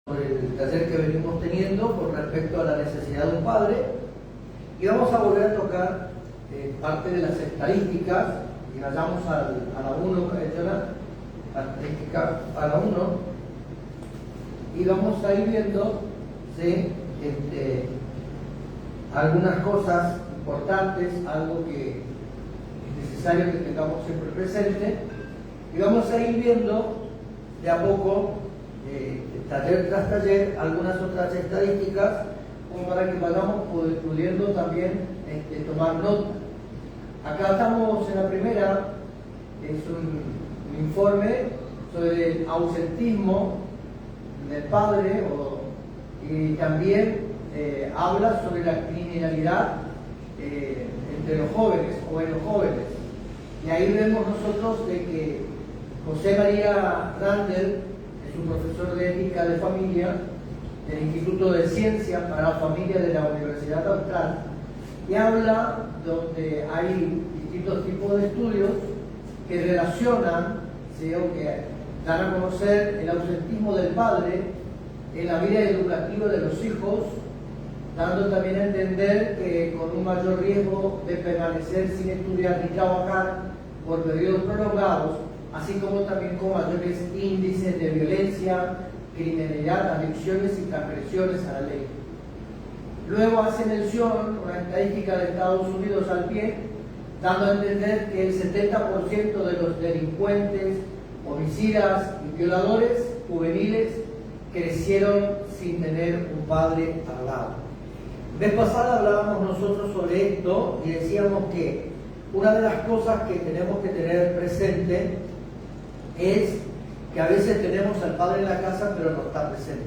por el taller que venimos teniendo con respecto a la necesidad de un padre, y vamos a volver a tocar parte de las estadísticas, y vayamos a la 1, la estadística a la 1, y vamos a ir viendo algunas cosas importantes, algo que es necesario que tengamos siempre presente, y vamos a ir viendo de a poco, taller tras taller, algunas otras estadísticas, como para que vayamos pudiendo también tomar nota. Acá estamos en la primera, es un informe sobre el ausentismo del padre, y también habla sobre la criminalidad entre los jóvenes o en los jóvenes. Y ahí vemos nosotros de que José María Randel es un profesor de ética de familia del Instituto de Ciencias para la Familia de la Universidad Austral, y habla donde hay distintos tipos de estudios que relacionan, ¿sí?, o que dan a conocer el ausentismo del padre en la vida educativa de los hijos, dando también a entender que con un mayor riesgo de permanecer sin estudiar ni trabajar por periodos prolongados, así como también con mayores índices de violencia, criminalidad, adicciones y transgresiones a la ley. Luego hace mención una estadística de Estados Unidos al pie, dando a entender que el 70% de los delincuentes, homicidas y violadores juveniles crecieron sin tener un padre al lado. Vez pasada hablábamos nosotros sobre esto y decíamos que una de las cosas que tenemos que tener presente es que a veces tenemos al padre en la casa pero no está presente.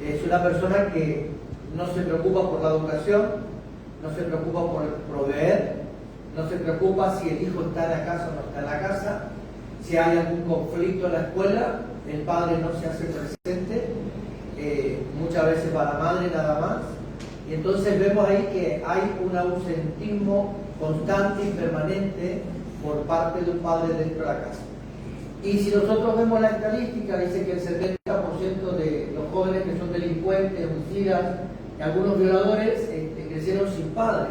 Es una persona que no se preocupa por la educación, no se preocupa por proveer, no se preocupa si el hijo está en la casa o no está en la casa, si hay algún conflicto en la escuela, el padre no se hace presente, muchas veces va la madre nada más, y entonces vemos ahí que hay un ausentismo constante y permanente por parte de un padre dentro de la casa. Y si nosotros vemos la estadística, dice que el 70% de los jóvenes que son delincuentes, homicidas y algunos violadores crecieron sin padre.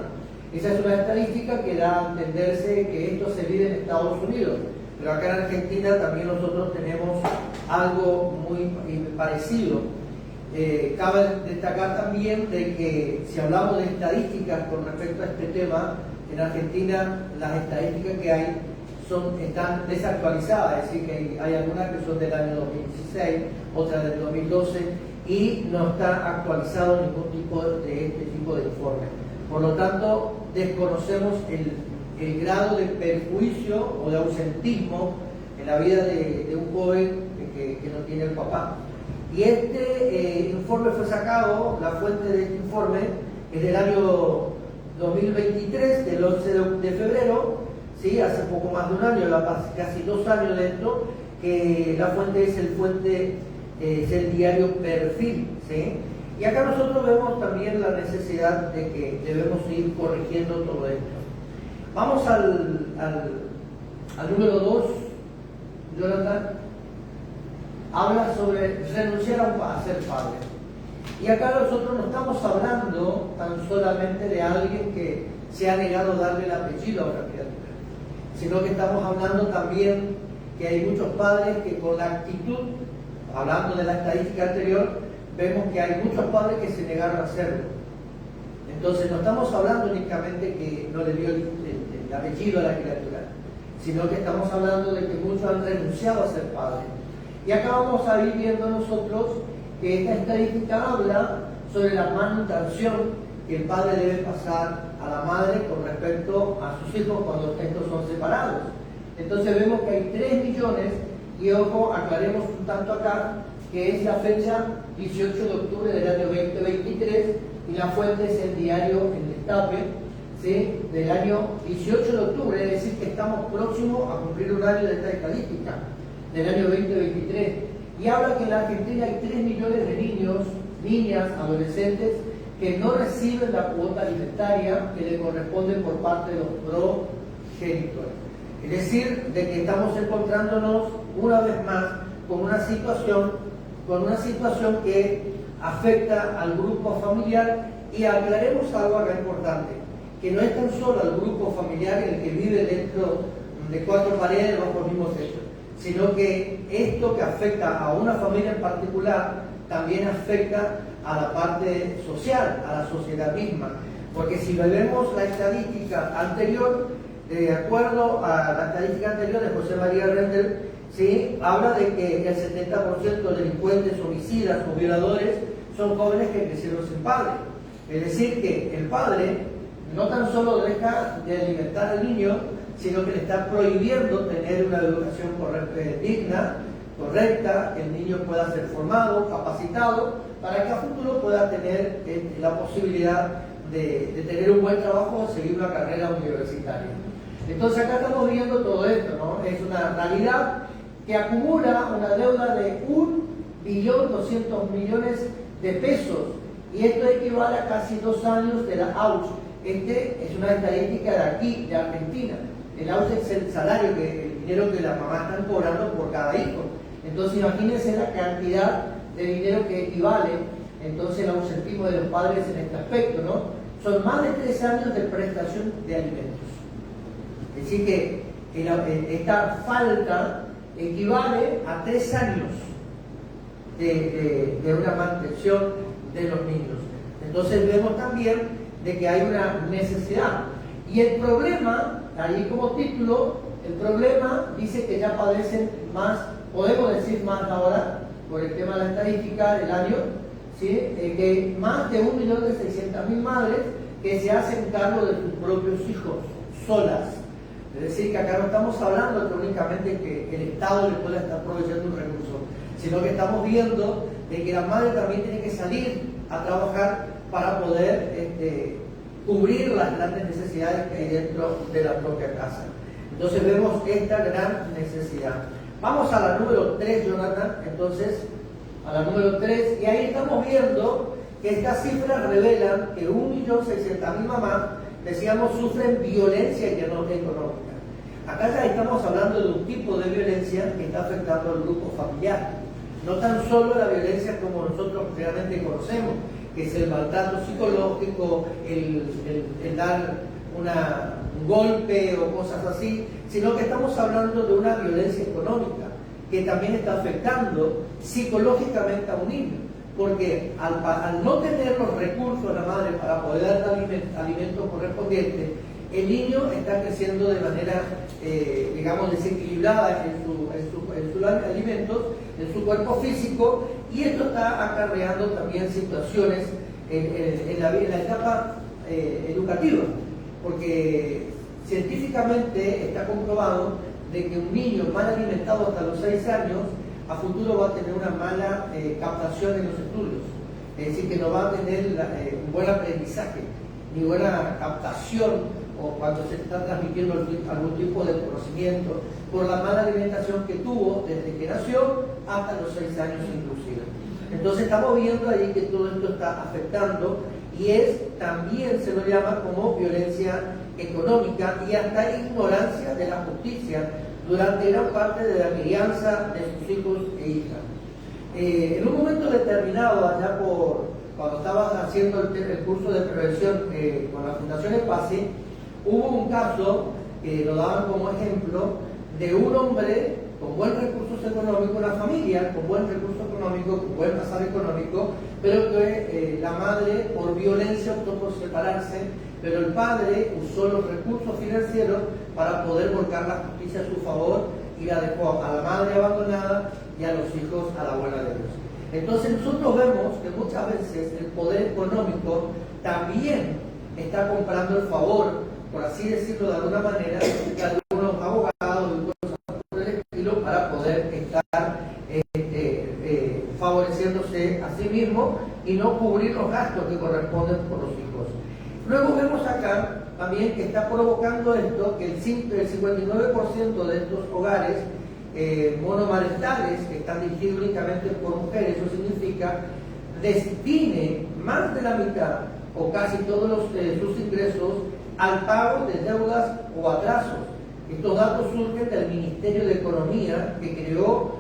Esa es una estadística que da a entenderse que esto se vive en Estados Unidos, pero acá en Argentina también nosotros tenemos algo muy parecido. Cabe destacar también de que si hablamos de estadísticas con respecto a este tema, en Argentina las estadísticas que hay están desactualizadas, es decir, que hay algunas que son del año 2016, otras del 2012, y no está actualizado ningún tipo de este tipo de informe. Por lo tanto, desconocemos el grado de perjuicio o de ausentismo en la vida de un joven que no tiene el papá. Y este informe fue sacado, la fuente de este informe es del año 2023, del 11 de febrero, ¿sí? Hace poco más de un año, casi 2 años de esto, que la fuente es el diario Perfil, ¿sí? Y acá nosotros vemos también la necesidad de que debemos ir corrigiendo todo esto. Vamos al número 2, Jonathan. Habla sobre renunciar a ser padre. Y acá nosotros no estamos hablando tan solamente de alguien que se ha negado a darle el apellido a una criatura, sino que estamos hablando también que hay muchos padres que con la actitud, hablando de la estadística anterior, vemos que hay muchos padres que se negaron a hacerlo. Entonces no estamos hablando únicamente que no le dio el apellido a la criatura, sino que estamos hablando de que muchos han renunciado a ser padres. Y acá vamos a ir viendo nosotros que esta estadística habla sobre la manutención que el padre debe pasar a la madre con respecto a sus hijos cuando estos son separados. Entonces vemos que hay 3 millones, y ojo, aclaremos un tanto acá, que es la fecha 18 de octubre del año 2023, y la fuente es el diario El Destape, ¿sí?, del año 18 de octubre, es decir, que estamos próximos a cumplir un año de esta estadística, del año 2023, y habla que en la Argentina hay 3 millones de niños, niñas, adolescentes que no reciben la cuota alimentaria que le corresponde por parte de los progenitores. Es decir, de que estamos encontrándonos una vez más con una situación con una situación que afecta al grupo familiar. Y aclaremos algo acá importante, que no es tan solo al grupo familiar el que vive dentro de cuatro paredes bajo el mismo techo, sino que esto que afecta a una familia en particular también afecta a la parte social, a la sociedad misma. Porque si vemos la estadística anterior, de acuerdo a la estadística anterior de José María Rendel, ¿sí?, habla de que el 70% de delincuentes, homicidas o violadores son jóvenes que crecieron sin padre. Es decir, que el padre no tan solo deja de alimentar al niño, sino que le está prohibiendo tener una educación digna, correcta, que el niño pueda ser formado, capacitado, para que a futuro pueda tener la posibilidad de tener un buen trabajo o seguir una carrera universitaria. Entonces acá estamos viendo todo esto, ¿no? Es una realidad que acumula una deuda de 1.200.000.000 de pesos, y esto equivale a casi 2 años de la AUS. Es una estadística de aquí, de Argentina. El AUS es el salario, el dinero que las mamás están cobrando por cada hijo. Entonces imagínense la cantidad de dinero que equivale entonces el ausentismo de los padres en este aspecto, ¿no? Son más de 3 años de prestación de alimentos. Es decir que esta falta equivale a 3 años de una mantención de los niños. Entonces vemos también de que hay una necesidad. Y el problema, ahí como título, el problema dice que ya padecen más, podemos decir más ahora, por el tema de la estadística del año, ¿sí?, que más de 1.600.000 madres que se hacen cargo de sus propios hijos, solas. Es decir, que acá no estamos hablando que únicamente que el Estado le pueda estar proveyendo un recurso, sino que estamos viendo de que la madre también tiene que salir a trabajar para poder cubrir las grandes necesidades que hay dentro de la propia casa. Entonces vemos esta gran necesidad. Vamos a la número 3, Jonathan, entonces, a la número 3, y ahí estamos viendo que estas cifras revelan que 1.600.000 mamás, decíamos, sufren violencia económica. Acá ya estamos hablando de un tipo de violencia que está afectando al grupo familiar. No tan solo la violencia como nosotros realmente conocemos, que es el maltrato psicológico, el dar un golpe o cosas así, sino que estamos hablando de una violencia económica que también está afectando psicológicamente a un niño, porque al no tener los recursos la madre para poder dar alimentos correspondientes, el niño está creciendo de manera, digamos, desequilibrada en sus alimentos, en su cuerpo físico, y esto está acarreando también situaciones en la etapa educativa, porque científicamente está comprobado de que un niño mal alimentado hasta los 6 años a futuro va a tener una mala captación en los estudios, es decir, que no va a tener un buen aprendizaje ni buena captación, o cuando se está transmitiendo algún tipo de conocimiento, por la mala alimentación que tuvo desde que nació hasta los 6 años inclusive. Entonces estamos viendo ahí que todo esto está afectando, y también se lo llama como violencia económica y hasta ignorancia de la justicia durante gran parte de la crianza de sus hijos e hijas. En un momento determinado, allá cuando estaba haciendo el curso de prevención con la Fundación EPACE, hubo un caso que lo daban como ejemplo de un hombre con buen recursos económicos, una familia con buen recurso económico, con buen pasar económico, pero que la madre por violencia optó por separarse, pero el padre usó los recursos financieros para poder volcar la justicia a su favor y la dejó a la madre abandonada y a los hijos a la buena de Dios. Entonces nosotros vemos que muchas veces el poder económico también está comprando el favor, por así decirlo de alguna manera, de algunos abogados y cosas por el estilo, para poder estar favoreciéndose a sí mismo y no cubrir los gastos que corresponden por los hijos. Luego vemos acá también que está provocando esto, que el 59% de estos hogares monomarentales, que están dirigidos únicamente por mujeres, eso significa destine más de la mitad o casi todos sus ingresos al pago de deudas o atrasos. Estos datos surgen del Ministerio de Economía, que creó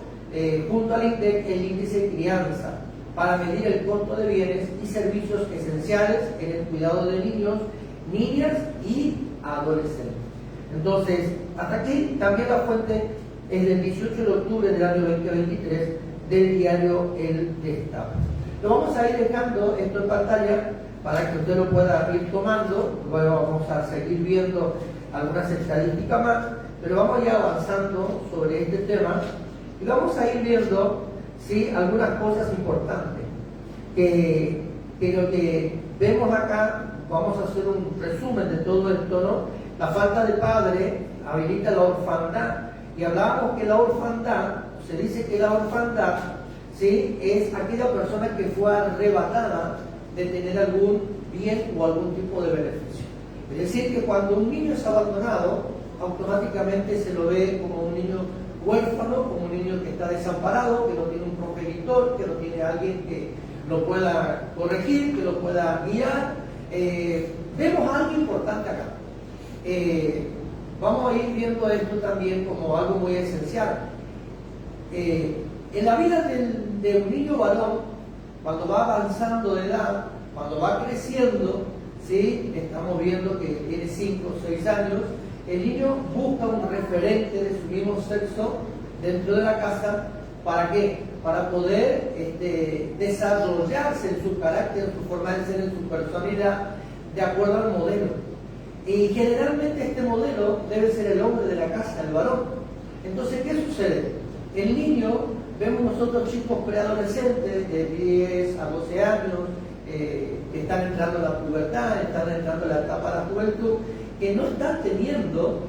junto al INDEC el índice de crianza para medir el costo de bienes y servicios esenciales en el cuidado de niños, niñas y adolescentes. Entonces, hasta aquí también la fuente es del 18 de octubre del año 2023 del diario El Destape. Lo vamos a ir dejando esto en pantalla para que usted lo pueda ir tomando. Luego vamos a seguir viendo algunas estadísticas más, pero vamos ya avanzando sobre este tema y vamos a ir viendo algunas cosas importantes que lo que vemos acá. Vamos a hacer un resumen de todo esto, ¿no? La falta de padre habilita la orfandad, y hablábamos que la orfandad, se dice que la orfandad, ¿sí?, es aquella persona que fue arrebatada de tener algún bien o algún tipo de beneficio. Es decir, que cuando un niño es abandonado, automáticamente se lo ve como un niño huérfano, como un niño que está desamparado, que no tiene un progenitor, que no tiene alguien que lo pueda corregir, que lo pueda guiar. Vemos algo importante acá. Vamos a ir viendo esto también como algo muy esencial. En la vida de un niño varón, cuando va avanzando de edad, cuando va creciendo, ¿sí?, estamos viendo que tiene 5 o 6 años, el niño busca un referente de su mismo sexo dentro de la casa. ¿Para qué? Para poder desarrollarse en su carácter, en su forma de ser, en su personalidad, de acuerdo al modelo. Y generalmente este modelo debe ser el hombre de la casa, el varón. Entonces, ¿qué sucede? El niño, vemos nosotros chicos preadolescentes de 10 a 12 años, que están entrando a la pubertad, están entrando a la etapa de la juventud, que no están teniendo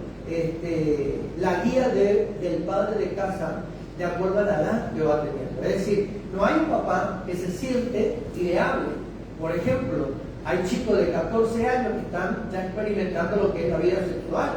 la guía del padre de casa de acuerdo a la edad que va teniendo. Es decir, no hay un papá que se siente y le hable. Por ejemplo, hay chicos de 14 años que están ya experimentando lo que es la vida sexual,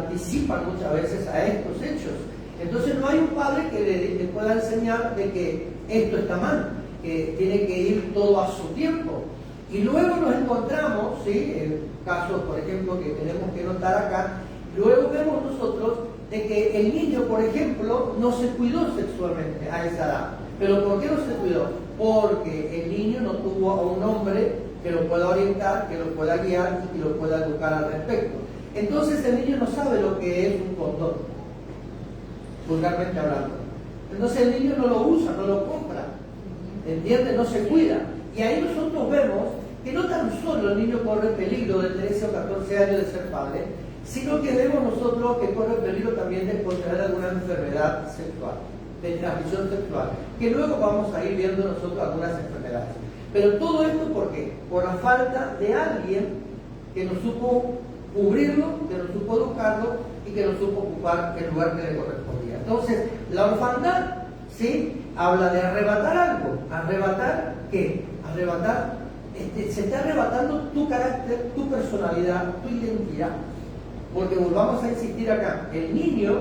anticipan muchas veces a estos hechos. Entonces no hay un padre que le pueda enseñar de que esto está mal, que tiene que ir todo a su tiempo. Y luego nos encontramos, ¿sí?, en casos, por ejemplo, que tenemos que notar acá, luego vemos nosotros de que el niño, por ejemplo, no se cuidó sexualmente a esa edad. ¿Pero por qué no se cuidó? Porque el niño no tuvo a un hombre que lo pueda orientar, que lo pueda guiar y que lo pueda educar al respecto. Entonces el niño no sabe lo que es un condón, vulgarmente hablando. Entonces el niño no lo usa, no lo compra, ¿entiende? No se cuida. Y ahí nosotros vemos que no tan solo el niño corre peligro de 13 o 14 años de ser padre, sino que vemos nosotros que corre peligro también de contraer alguna enfermedad sexual, de transmisión sexual, que luego vamos a ir viendo nosotros algunas enfermedades. Pero todo esto, ¿por qué? Por la falta de alguien que nos supo cubrirlo, que nos supo educarlo y que nos supo ocupar el lugar que le correspondía. Entonces, la orfandad, ¿sí?, habla de arrebatar algo. ¿Arrebatar qué? Arrebatar, se está arrebatando tu carácter, tu personalidad, tu identidad. Porque volvamos a insistir acá, el niño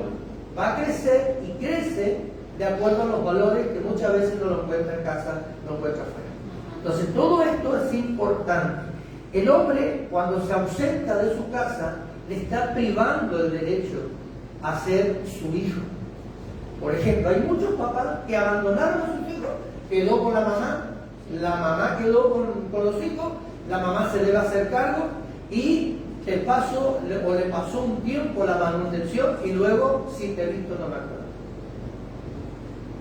va a crecer y crece de acuerdo a los valores que muchas veces no lo encuentra en casa, no encuentra afuera. Entonces todo esto es importante. El hombre, cuando se ausenta de su casa, le está privando el derecho a ser su hijo. Por ejemplo, hay muchos papás que abandonaron a sus hijos, quedó con la mamá quedó con los hijos, la mamá se debe hacer cargo y le pasó un tiempo la manutención y luego, si te he visto, no me acuerdo.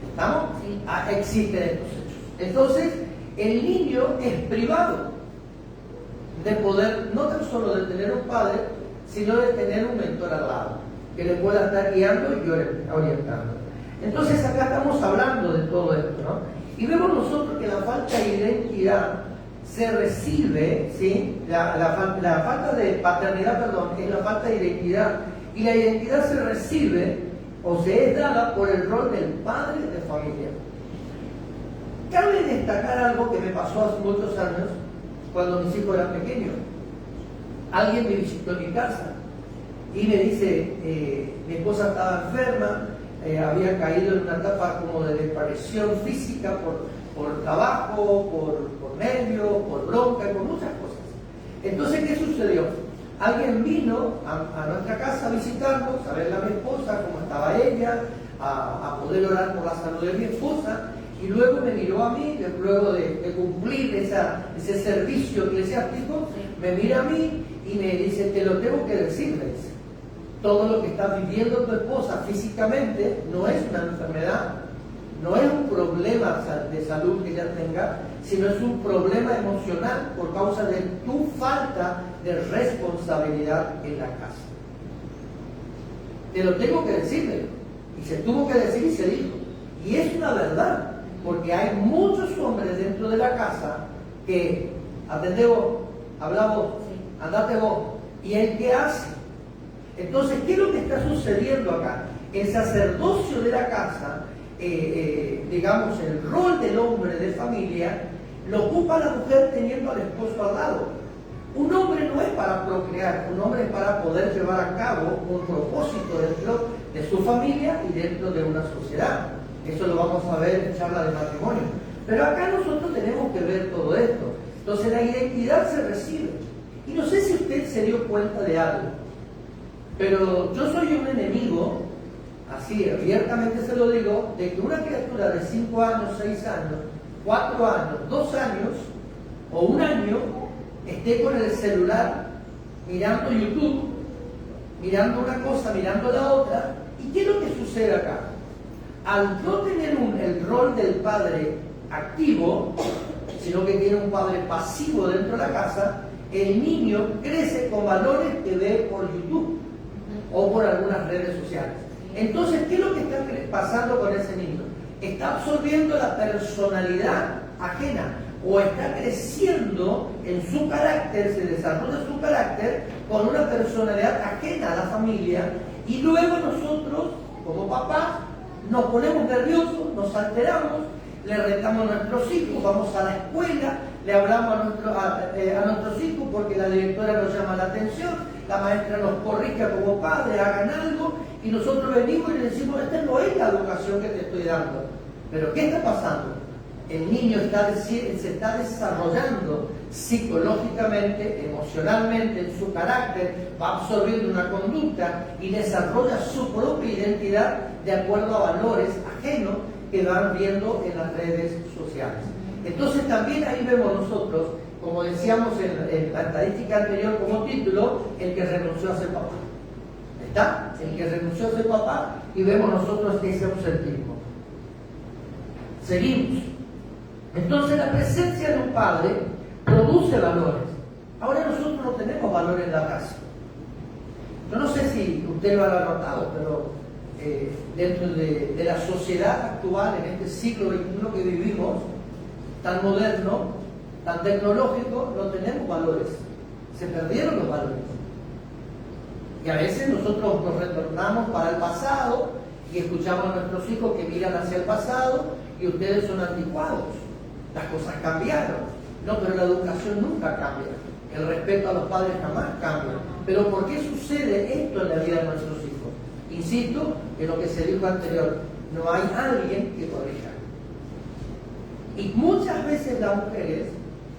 ¿Estamos? Sí. Existen estos hechos. Entonces, el niño es privado de poder, no tan solo de tener un padre, sino de tener un mentor al lado, que le pueda estar guiando y orientando. Entonces, acá estamos hablando de todo esto, ¿no? Y vemos nosotros que la falta de identidad se recibe, ¿sí? La falta de paternidad, perdón, es la falta de identidad. Y la identidad se recibe o se es dada por el rol del padre de familia. Cabe destacar algo que me pasó hace muchos años, cuando mis hijos eran pequeños. Alguien me visitó en mi casa y me dice, mi esposa estaba enferma, había caído en una etapa como de desaparición física por trabajo, por nervios, por bronca y por muchas cosas. Entonces, ¿qué sucedió? Alguien vino a nuestra casa a visitarnos, a ver a mi esposa, cómo estaba ella, a poder orar por la salud de mi esposa, y luego me miró a mí, luego de cumplir ese servicio eclesiástico, me mira a mí y me dice, te lo tengo que decir, me dice, todo lo que está viviendo tu esposa físicamente no es una enfermedad, no es un problema de salud que ella tenga, sino es un problema emocional por causa de tu falta de responsabilidad en la casa. Te lo tengo que decir, y se tuvo que decir y se dijo. Y es una verdad, porque hay muchos hombres dentro de la casa que, atendé vos, habla vos, andate vos, y el que hace. Entonces, ¿qué es lo que está sucediendo acá? El sacerdocio de la casa, digamos, el rol del hombre de familia, lo ocupa la mujer teniendo al esposo al lado. Un hombre no es para procrear, un hombre es para poder llevar a cabo un propósito dentro de su familia y dentro de una sociedad. Eso lo vamos a ver en charla de matrimonio. Pero acá nosotros tenemos que ver todo esto. Entonces la identidad se recibe. Y no sé si usted se dio cuenta de algo, pero yo soy un enemigo, así abiertamente se lo digo, de que una criatura de 5 años, 6 años, 4 años, 2 años o 1 año esté con el celular mirando YouTube, mirando una cosa, mirando la otra. ¿Y qué es lo que sucede acá? Al no tener el rol del padre activo, sino que tiene un padre pasivo dentro de la casa, el niño crece con valores que ve por YouTube o por algunas redes sociales. Entonces, ¿qué es lo que está pasando con ese niño? Está absorbiendo la personalidad ajena o está creciendo en su carácter, se desarrolla su carácter con una personalidad ajena a la familia, y luego nosotros, como papás, nos ponemos nerviosos, nos alteramos, le retamos a nuestros hijos, vamos a la escuela, le hablamos a nuestros hijos porque la directora nos llama la atención, la maestra nos corrige como padre, hagan algo, y nosotros venimos y le decimos, esta no es la educación que te estoy dando. Pero ¿qué está pasando? El niño se está desarrollando psicológicamente, emocionalmente, en su carácter, va absorbiendo una conducta y desarrolla su propia identidad de acuerdo a valores ajenos que van viendo en las redes sociales. Entonces también ahí vemos nosotros, como decíamos en la estadística anterior como título, el que renunció a ser papá. ¿Está? El que renunció a ser papá, y vemos nosotros que ese ausentismo. Seguimos. Entonces la presencia de un padre produce valores. Ahora nosotros no tenemos valores en la casa. Yo no sé si usted lo habrá notado, pero dentro de la sociedad actual, en este siglo XXI que vivimos, tan moderno, tan tecnológico, no tenemos valores. Se perdieron los valores. Y a veces nosotros nos retornamos para el pasado y escuchamos a nuestros hijos que miran hacia el pasado y ustedes son anticuados. Las cosas cambiaron. No, pero la educación nunca cambia. El respeto a los padres jamás cambia. Pero ¿por qué sucede esto en la vida de nuestros hijos? Insisto en lo que se dijo anterior. No hay alguien que corrija. Y muchas veces las mujeres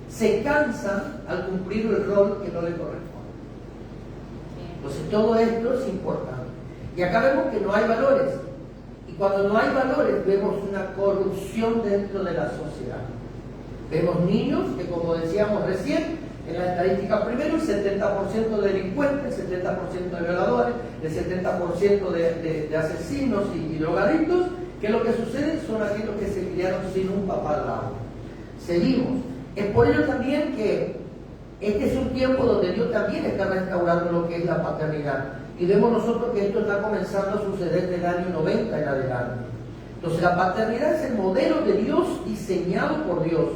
se cansan al cumplir el rol que no le corresponde. Entonces todo esto es importante. Y acá vemos que no hay valores. Y cuando no hay valores vemos una corrupción dentro de la sociedad. Vemos niños que, como decíamos recién, en la estadística primero, el 70% de delincuentes, el 70% de violadores, el 70% de asesinos y drogadictos, que lo que sucede son aquellos que se criaron sin un papá al lado. Seguimos. Es por ello también que este es un tiempo donde Dios también está restaurando lo que es la paternidad. Y vemos nosotros que esto está comenzando a suceder del año 90 en adelante. Entonces la paternidad es el modelo de Dios diseñado por Dios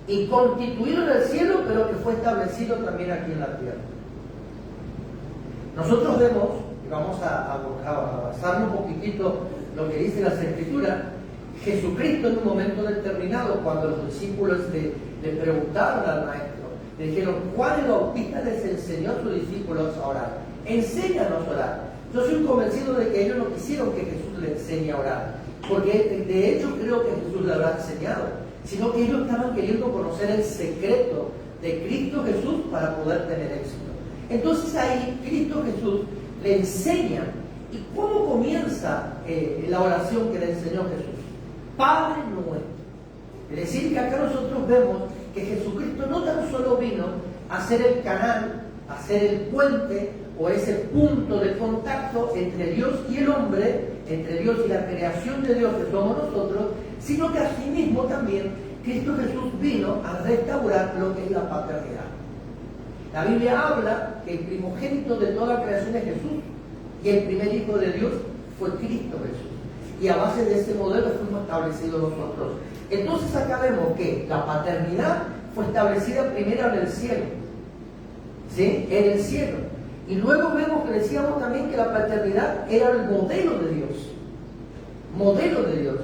y constituido en el cielo, pero que fue establecido también aquí en la tierra. Nosotros vemos, y vamos a basar un poquitito lo que dice las Escrituras, Jesucristo en un momento determinado, cuando los discípulos le preguntaron al maestro, le dijeron, Juan el Bautista les enseñó a sus discípulos a orar. Enséñanos a orar. Yo soy convencido de que ellos no quisieron que Jesús les enseñe a orar, porque de hecho creo que Jesús le habrá enseñado, sino que ellos estaban queriendo conocer el secreto de Cristo Jesús para poder tener éxito. Entonces ahí Cristo Jesús le enseña. ¿Y cómo comienza la oración que le enseñó Jesús? Padre nuestro. Es decir, que acá nosotros vemos que Jesucristo no tan solo vino a ser el canal, a ser el puente o ese punto de contacto entre Dios y el hombre, entre Dios y la creación de Dios que somos nosotros, sino que asimismo también Cristo Jesús vino a restaurar lo que es la paternidad. La Biblia habla que el primogénito de toda creación es Jesús y el primer hijo de Dios fue Cristo Jesús. Y a base de ese modelo fuimos establecidos nosotros. Entonces acá vemos que la paternidad fue establecida primero en el cielo. ¿Sí? En el cielo. Y luego vemos que decíamos también que la paternidad era el modelo de Dios. Modelo de Dios.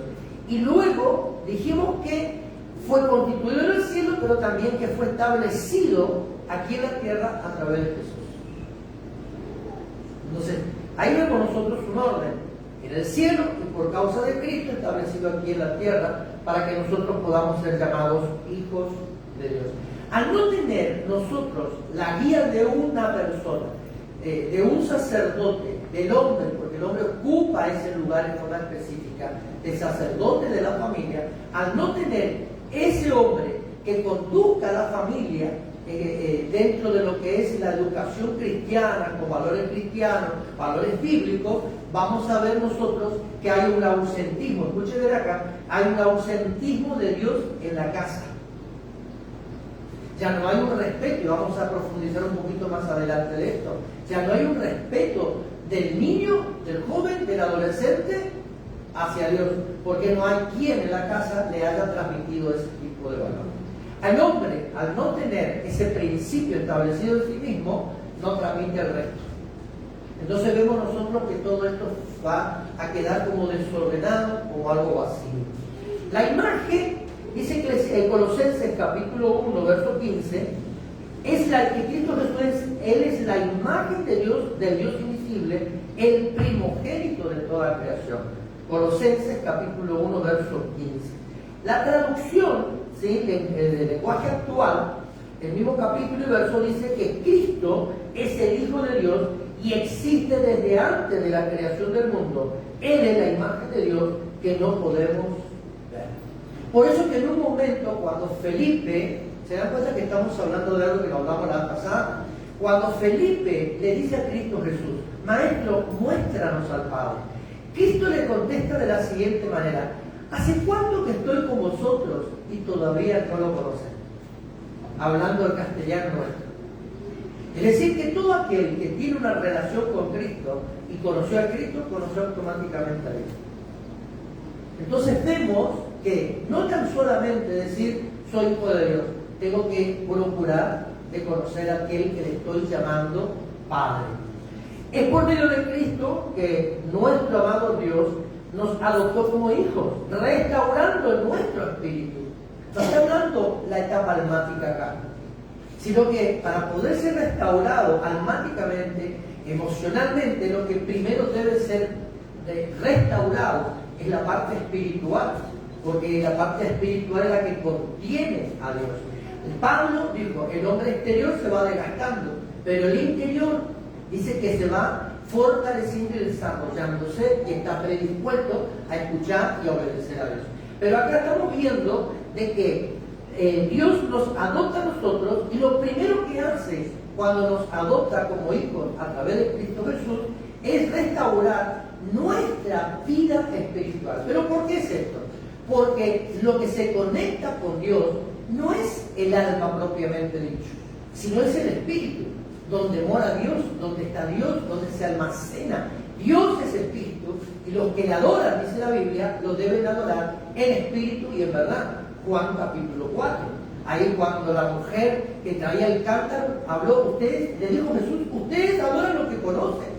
Y luego dijimos que fue constituido en el cielo, pero también que fue establecido aquí en la tierra a través de Jesús. Entonces, ahí vemos nosotros un orden. En el cielo y por causa de Cristo establecido aquí en la tierra para que nosotros podamos ser llamados hijos de Dios. Al no tener nosotros la guía de una persona, de un sacerdote, del hombre, porque el hombre ocupa ese lugar en forma específica, de sacerdote de la familia, al no tener ese hombre que conduzca a la familia dentro de lo que es la educación cristiana, con valores cristianos, valores bíblicos, vamos a ver nosotros que hay un ausentismo. Escuchen ver acá, hay un ausentismo de Dios en la casa. Ya no hay un respeto, y vamos a profundizar un poquito más adelante de esto, ya no hay un respeto del niño, del joven, del adolescente hacia Dios, porque no hay quien en la casa le haya transmitido ese tipo de valor. Al hombre, al no tener ese principio establecido en sí mismo, no transmite el resto. Entonces vemos nosotros que todo esto va a quedar como desordenado o algo vacío. La imagen, dice que en Colosenses capítulo 1, verso 15, es la que Cristo Jesús Él es la imagen de Dios, del Dios invisible, el primogénito de toda la creación. Colosenses capítulo 1, verso 15. La traducción, ¿sí?, del lenguaje actual, el mismo capítulo y verso dice que Cristo es el Hijo de Dios y existe desde antes de la creación del mundo. Él es la imagen de Dios que no podemos ver. Por eso que en un momento cuando Felipe, se dan cuenta que estamos hablando de algo que nos hablamos la vez pasada, cuando Felipe le dice a Cristo Jesús, Maestro, muéstranos al Padre, Cristo le contesta de la siguiente manera: ¿hace cuánto que estoy con vosotros y todavía no lo conocen? Hablando el castellano nuestro. Es decir, que todo aquel que tiene una relación con Cristo y conoció a Cristo, conoció automáticamente a Dios. Entonces vemos que no tan solamente decir soy hijo de Dios, tengo que procurar de conocer a aquel que le estoy llamando Padre. Es por medio de Cristo que nuestro amado Dios nos adoptó como hijos, restaurando nuestro espíritu. No está hablando la etapa almática acá, sino que para poder ser restaurado almáticamente, emocionalmente, lo que primero debe ser restaurado es la parte espiritual, porque la parte espiritual es la que contiene a Dios. Pablo dijo, el hombre exterior se va desgastando, pero el interior dice que se va fortaleciendo y desarrollándose y está predispuesto a escuchar y a obedecer a Dios. Pero acá estamos viendo de que Dios nos adopta a nosotros y lo primero que hace cuando nos adopta como hijos a través de Cristo Jesús es restaurar nuestra vida espiritual. ¿Pero por qué es esto? Porque lo que se conecta con Dios no es el alma propiamente dicho, sino es el espíritu, donde mora Dios, donde está Dios, donde se almacena. Dios es espíritu y los que le adoran, dice la Biblia, lo deben adorar en espíritu y en verdad. Juan capítulo 4. Ahí cuando la mujer que traía el cántaro habló, ustedes, le dijo Jesús, ustedes adoran lo que conocen.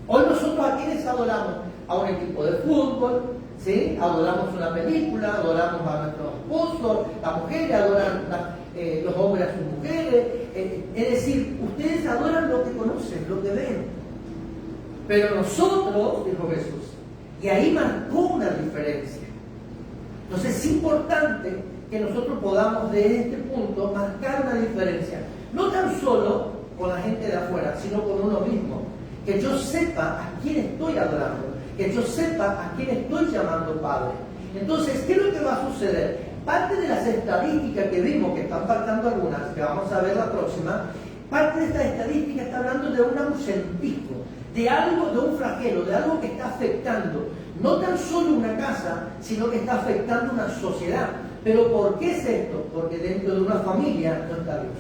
Hoy nosotros a quienes adoramos, a un equipo de fútbol, ¿sí? Adoramos una película, adoramos a nuestros esposos, las mujeres adoran los hombres a sus mujeres, es decir, ustedes adoran lo que conocen, lo que ven. Pero nosotros, dijo Jesús, y ahí marcó una diferencia. Entonces es importante que nosotros podamos desde este punto marcar una diferencia, no tan solo con la gente de afuera, sino con uno mismo. que yo sepa a quién estoy adorando, que yo sepa a quién estoy llamando Padre. Entonces, ¿qué es lo que va a suceder? Parte de las estadísticas que vimos, que están faltando algunas, que vamos a ver la próxima, parte de esta estadística está hablando de un ausentismo, de algo, de un flagelo, de algo que está afectando no tan solo una casa, sino que está afectando una sociedad. ¿Pero por qué es esto? Porque dentro de una familia no está Dios.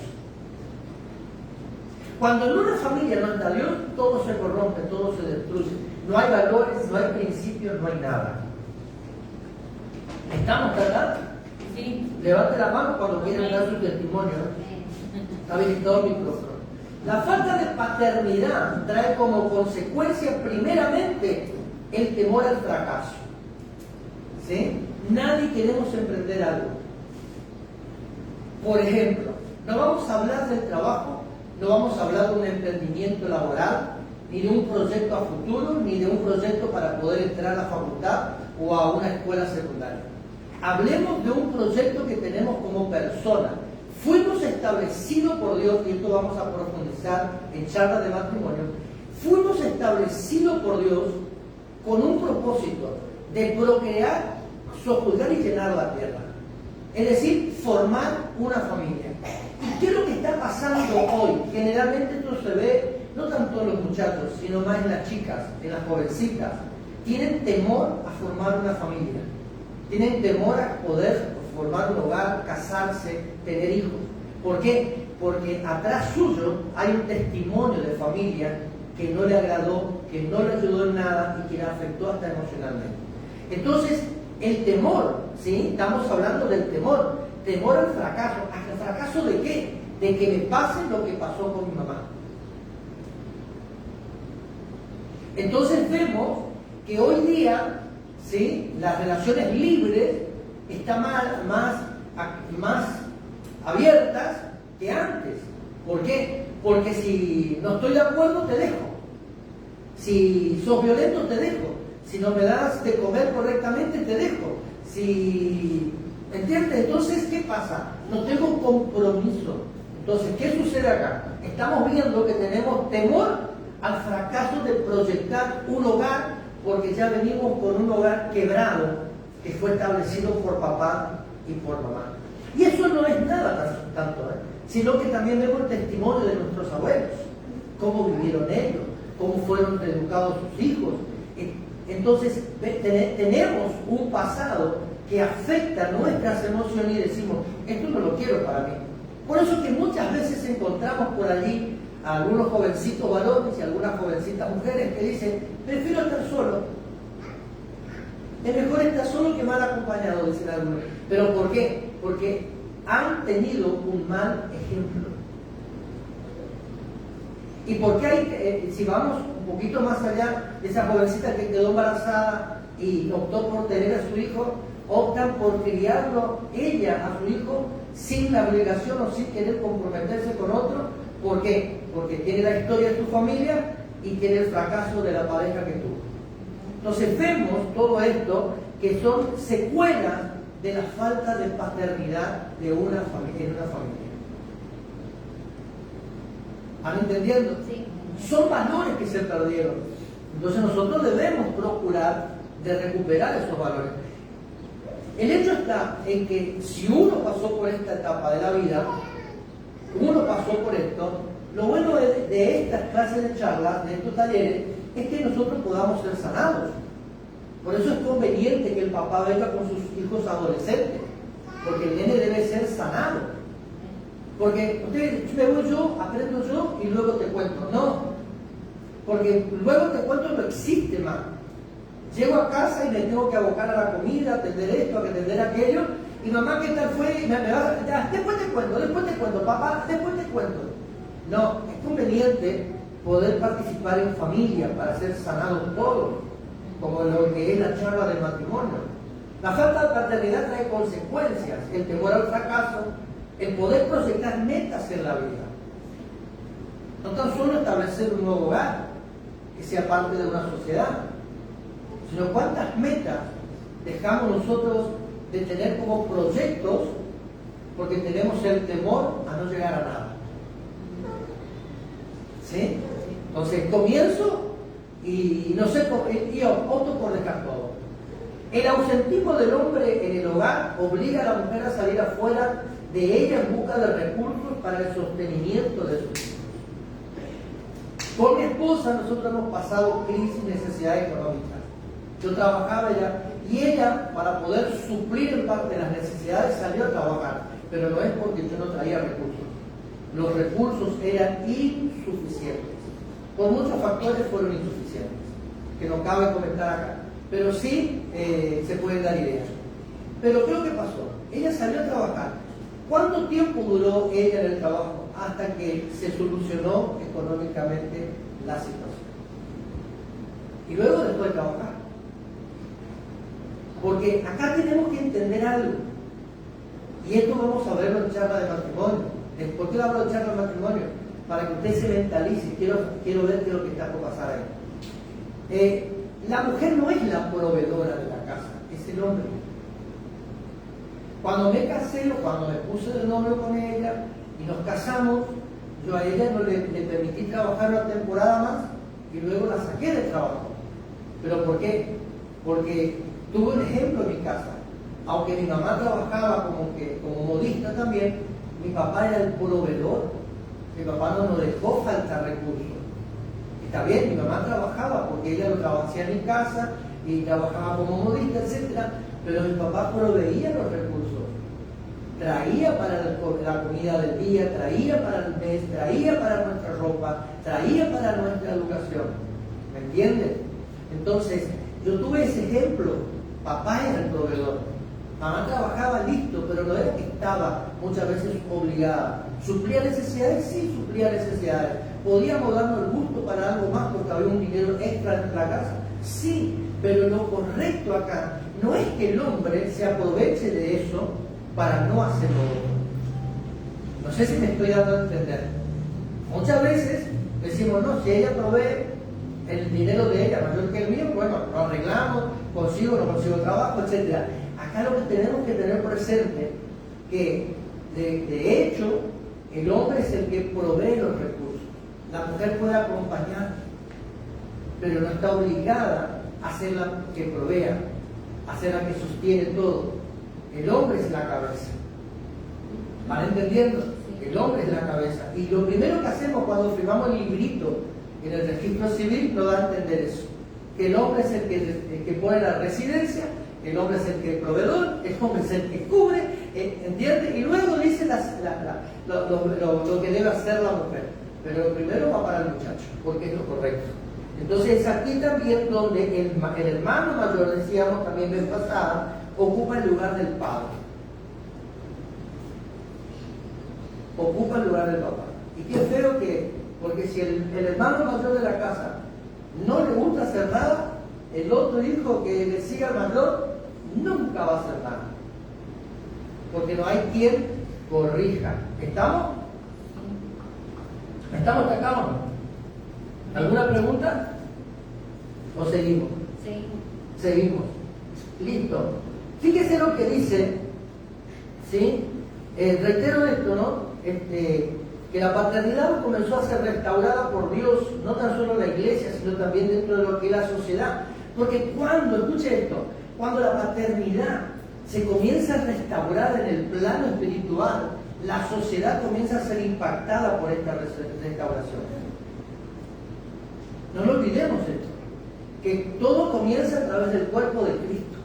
Cuando en una familia no está Dios, todo se corrompe, todo se destruye. No hay valores, no hay principios, no hay nada. ¿Estamos tratados? Sí. Levante la mano cuando quieran dar su testimonio. Está habilitado el micrófono. La falta de paternidad trae como consecuencia primeramente el temor al fracaso. ¿Sí? Nadie queremos emprender algo. Por ejemplo, no vamos a hablar del trabajo, no vamos a hablar de un emprendimiento laboral, ni de un proyecto a futuro, ni de un proyecto para poder entrar a la facultad o a una escuela secundaria. Hablemos de un proyecto que tenemos como persona. Fuimos establecidos por Dios, y esto vamos a profundizar en charlas de matrimonio, fuimos establecidos por Dios con un propósito de procrear, sojuzgar y llenar la tierra. Es decir, formar una familia. ¿Y qué es lo que está pasando hoy? Generalmente esto se ve no tanto en los muchachos, sino más en las chicas, en las jovencitas. Tienen temor a formar una familia. Tienen temor a poder formar un hogar, casarse, tener hijos. ¿Por qué? Porque atrás suyo hay un testimonio de familia que no le agradó, que no le ayudó en nada y que le afectó hasta emocionalmente. Entonces, el temor, ¿sí? Estamos hablando del temor. Temor al fracaso. ¿Al fracaso de qué? De que me pase lo que pasó con mi mamá. Entonces vemos que hoy día, ¿sí?, las relaciones libres están más abiertas que antes. ¿Por qué? Porque si no estoy de acuerdo, te dejo. Si sos violento, te dejo. Si no me das de comer correctamente, te dejo. Si... ¿Entiendes? Entonces, ¿qué pasa? No tengo compromiso. Entonces, ¿qué sucede acá? Estamos viendo que tenemos temor al fracaso de proyectar un hogar, porque ya venimos con un hogar quebrado que fue establecido por papá y por mamá. Y eso no es nada tanto, sino que también vemos el testimonio de nuestros abuelos, cómo vivieron ellos, cómo fueron educados sus hijos. Entonces tenemos un pasado que afecta nuestras emociones y decimos, esto no lo quiero para mí. Por eso que muchas veces encontramos por allí a algunos jovencitos varones y algunas jovencitas mujeres que dicen, prefiero estar solo. Es mejor estar solo que mal acompañado, dicen algunos. ¿Pero por qué? Porque han tenido un mal ejemplo. ¿Y por qué hay, si vamos un poquito más allá, de esa jovencita que quedó embarazada y optó por tener a su hijo, optan por criarlo ella a su hijo sin la obligación o sin querer comprometerse con otro? ¿Por qué? Porque tiene la historia de su familia y tiene el fracaso de la pareja que tuvo. Entonces vemos todo esto que son secuelas de la falta de paternidad de una familia, en una familia. ¿Van entendiendo? Sí. Son valores que se perdieron. Entonces nosotros debemos procurar de recuperar esos valores. El hecho está en que si uno pasó por esta etapa de la vida, uno pasó por esto, lo bueno de estas clases de charlas, de estos talleres, es que nosotros podamos ser sanados. Por eso es conveniente que el papá venga con sus hijos adolescentes, porque el nene debe ser sanado. Porque me voy yo, aprendo yo y luego te cuento. No, porque luego te cuento no existe más. Llego a casa y me tengo que abocar a la comida, atender esto, atender aquello, y mamá, ¿qué tal fue? Después te cuento, papá, después te cuento. No, es conveniente poder participar en familia para ser sanados todos, como lo que es la charla del matrimonio. La falta de paternidad trae consecuencias, el temor al fracaso, el poder proyectar metas en la vida. No tan solo establecer un nuevo hogar, que sea parte de una sociedad, sino cuántas metas dejamos nosotros de tener como proyectos porque tenemos el temor a no llegar a nada. ¿Sí? Entonces, comienzo y no sé, y opto por dejar todo. El ausentismo del hombre en el hogar obliga a la mujer a salir afuera de ella en busca de recursos para el sostenimiento de sus hijos. Con mi esposa nosotros hemos pasado crisis y necesidades económicas. Yo trabajaba ya y ella, para poder suplir en parte las necesidades, salió a trabajar, pero no es porque yo no traía recursos. Los recursos eran insuficientes. Por muchos factores fueron insuficientes, que no cabe comentar acá, pero sí se pueden dar ideas. Pero ¿qué es lo que pasó? Ella salió a trabajar. ¿Cuánto tiempo duró ella en el trabajo? Hasta que se solucionó económicamente la situación. Y luego dejó de trabajar. Porque acá tenemos que entender algo. Y esto vamos a verlo en charla de matrimonio. ¿Por qué hablo de charla de matrimonio? Para que usted se mentalice. Quiero ver qué es lo que está por pasar ahí. La mujer no es la proveedora de la casa, es el hombre. Cuando me casé o cuando me puse de novio con ella y nos casamos, yo a ella no le permití trabajar una temporada más y luego la saqué del trabajo. ¿Pero por qué? Porque tuve un ejemplo en mi casa. Aunque mi mamá trabajaba como modista también, mi papá era el proveedor. Mi papá no nos dejó faltar recursos. Está bien, mi mamá trabajaba porque ella lo trabajaba en mi casa y trabajaba como modista, etc. Pero mi papá proveía los recursos. Traía para la comida del día, traía para el mes, traía para nuestra ropa, traía para nuestra educación. ¿Me entiendes? Entonces, yo tuve ese ejemplo. Papá era el proveedor. Mamá trabajaba listo, pero no era que estaba muchas veces obligada. ¿Suplía necesidades? Sí, suplía necesidades. ¿Podíamos darnos el gusto para algo más porque había un dinero extra en la casa? Sí, pero lo correcto acá no es que el hombre se aproveche de eso para no hacerlo otro. No sé si me estoy dando a entender. Muchas veces decimos, no, si ella provee el dinero de ella mayor que el mío, bueno, lo arreglamos, consigo, no consigo trabajo, etc. Acá lo que tenemos que tener presente que de hecho el hombre es el que provee los recursos. La mujer puede acompañar, pero no está obligada a ser la que provea, a ser la que sostiene todo. El hombre es la cabeza. ¿Van entendiendo? El hombre es la cabeza. Y lo primero que hacemos cuando firmamos el librito en el registro civil nos da a entender eso. Que el hombre es el que pone la residencia, el hombre es el que es proveedor, el hombre es el que cubre, ¿entiende? Y luego dice lo que debe hacer la mujer. Pero lo primero va para el muchacho, porque es lo correcto. Entonces aquí también donde el hermano mayor, decíamos también vez pasada, ocupa el lugar del padre. Ocupa el lugar del papá. Y qué feo que, porque si el hermano mayor de la casa no le gusta hacer nada, el otro hijo que le siga al mayor nunca va a hacer nada. Porque no hay quien corrija. ¿Estamos? ¿Estamos hasta acá o no? ¿Alguna pregunta? ¿O seguimos? Seguimos. Listo. Fíjese lo que dice, ¿sí? Reitero esto, ¿no? Que la paternidad comenzó a ser restaurada por Dios, no tan solo en la iglesia, sino también dentro de lo que es la sociedad. Porque escuche esto, cuando la paternidad se comienza a restaurar en el plano espiritual, la sociedad comienza a ser impactada por esta restauración. No lo olvidemos esto, que todo comienza a través del cuerpo de Cristo.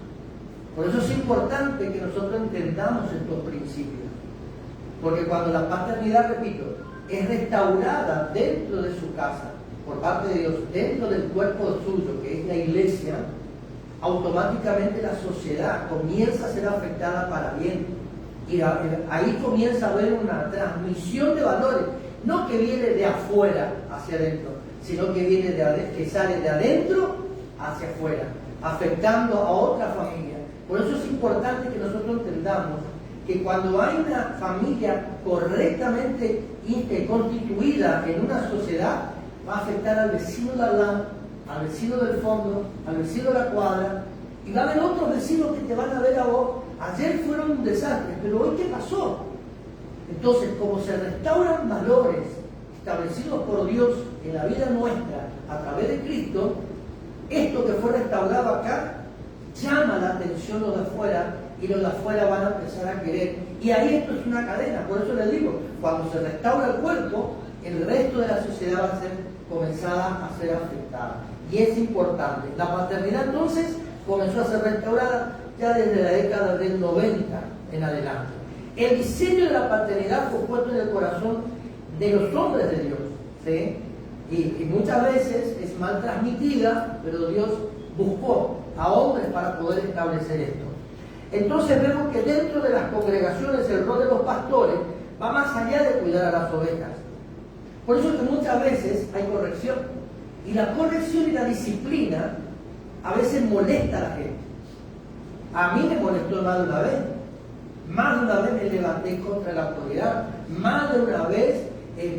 Por eso es importante que nosotros entendamos estos principios. Porque cuando la paternidad, repito, es restaurada dentro de su casa, por parte de Dios, dentro del cuerpo suyo, que es la iglesia, automáticamente la sociedad comienza a ser afectada para bien. Y ahí comienza a haber una transmisión de valores, no que viene de afuera hacia adentro, sino que viene que sale de adentro hacia afuera, afectando a otra familia. Por eso es importante que nosotros entendamos que cuando hay una familia correctamente constituida en una sociedad, va a afectar al vecino de al lado, al vecino del fondo, al vecino de la cuadra, y va a haber otros vecinos que te van a ver a vos. Ayer fueron un desastre, pero hoy ¿qué pasó? Entonces, como se restauran valores establecidos por Dios en la vida nuestra a través de Cristo, esto que fue restaurado acá llama la atención los de afuera y los de afuera van a empezar a querer. Y ahí esto es una cadena, por eso les digo, cuando se restaura el cuerpo, el resto de la sociedad va a ser comenzada a ser afectada. Y es importante. La paternidad entonces comenzó a ser restaurada ya desde la década del 90 en adelante. El diseño de la paternidad fue puesto en el corazón de los hombres de Dios, ¿sí? Y muchas veces es mal transmitida, pero Dios buscó a hombres para poder establecer esto. Entonces vemos que dentro de las congregaciones el rol de los pastores va más allá de cuidar a las ovejas. Por eso que muchas veces hay corrección. Y la corrección y la disciplina a veces molesta a la gente. A mí me molestó más de una vez. Más de una vez me levanté contra la autoridad. Más de una vez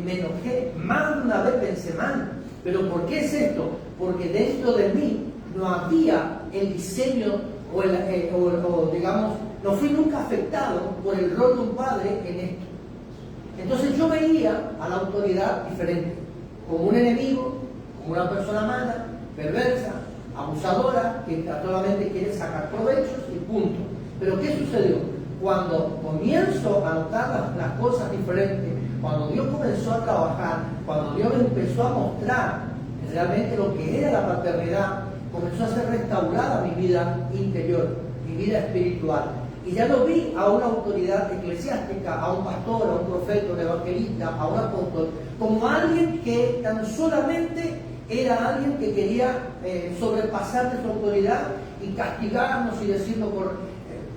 me enojé. Más de una vez pensé mal. ¿Pero por qué es esto? Porque dentro de mí no había el diseño o digamos, no fui nunca afectado por el rol de un padre en esto. Entonces yo veía a la autoridad diferente, como un enemigo, como una persona mala, perversa, abusadora, que solamente quiere sacar provechos y punto. Pero ¿qué sucedió? Cuando comienzo a notar las cosas diferentes, cuando Dios comenzó a trabajar, cuando Dios empezó a mostrar realmente lo que era la paternidad, comenzó a ser restaurada mi vida interior, mi vida espiritual. Y ya lo vi a una autoridad eclesiástica, a un pastor, a un profeta, a un evangelista, a un apóstol, como alguien que tan solamente era alguien que quería sobrepasar de su autoridad y castigarnos y decirnos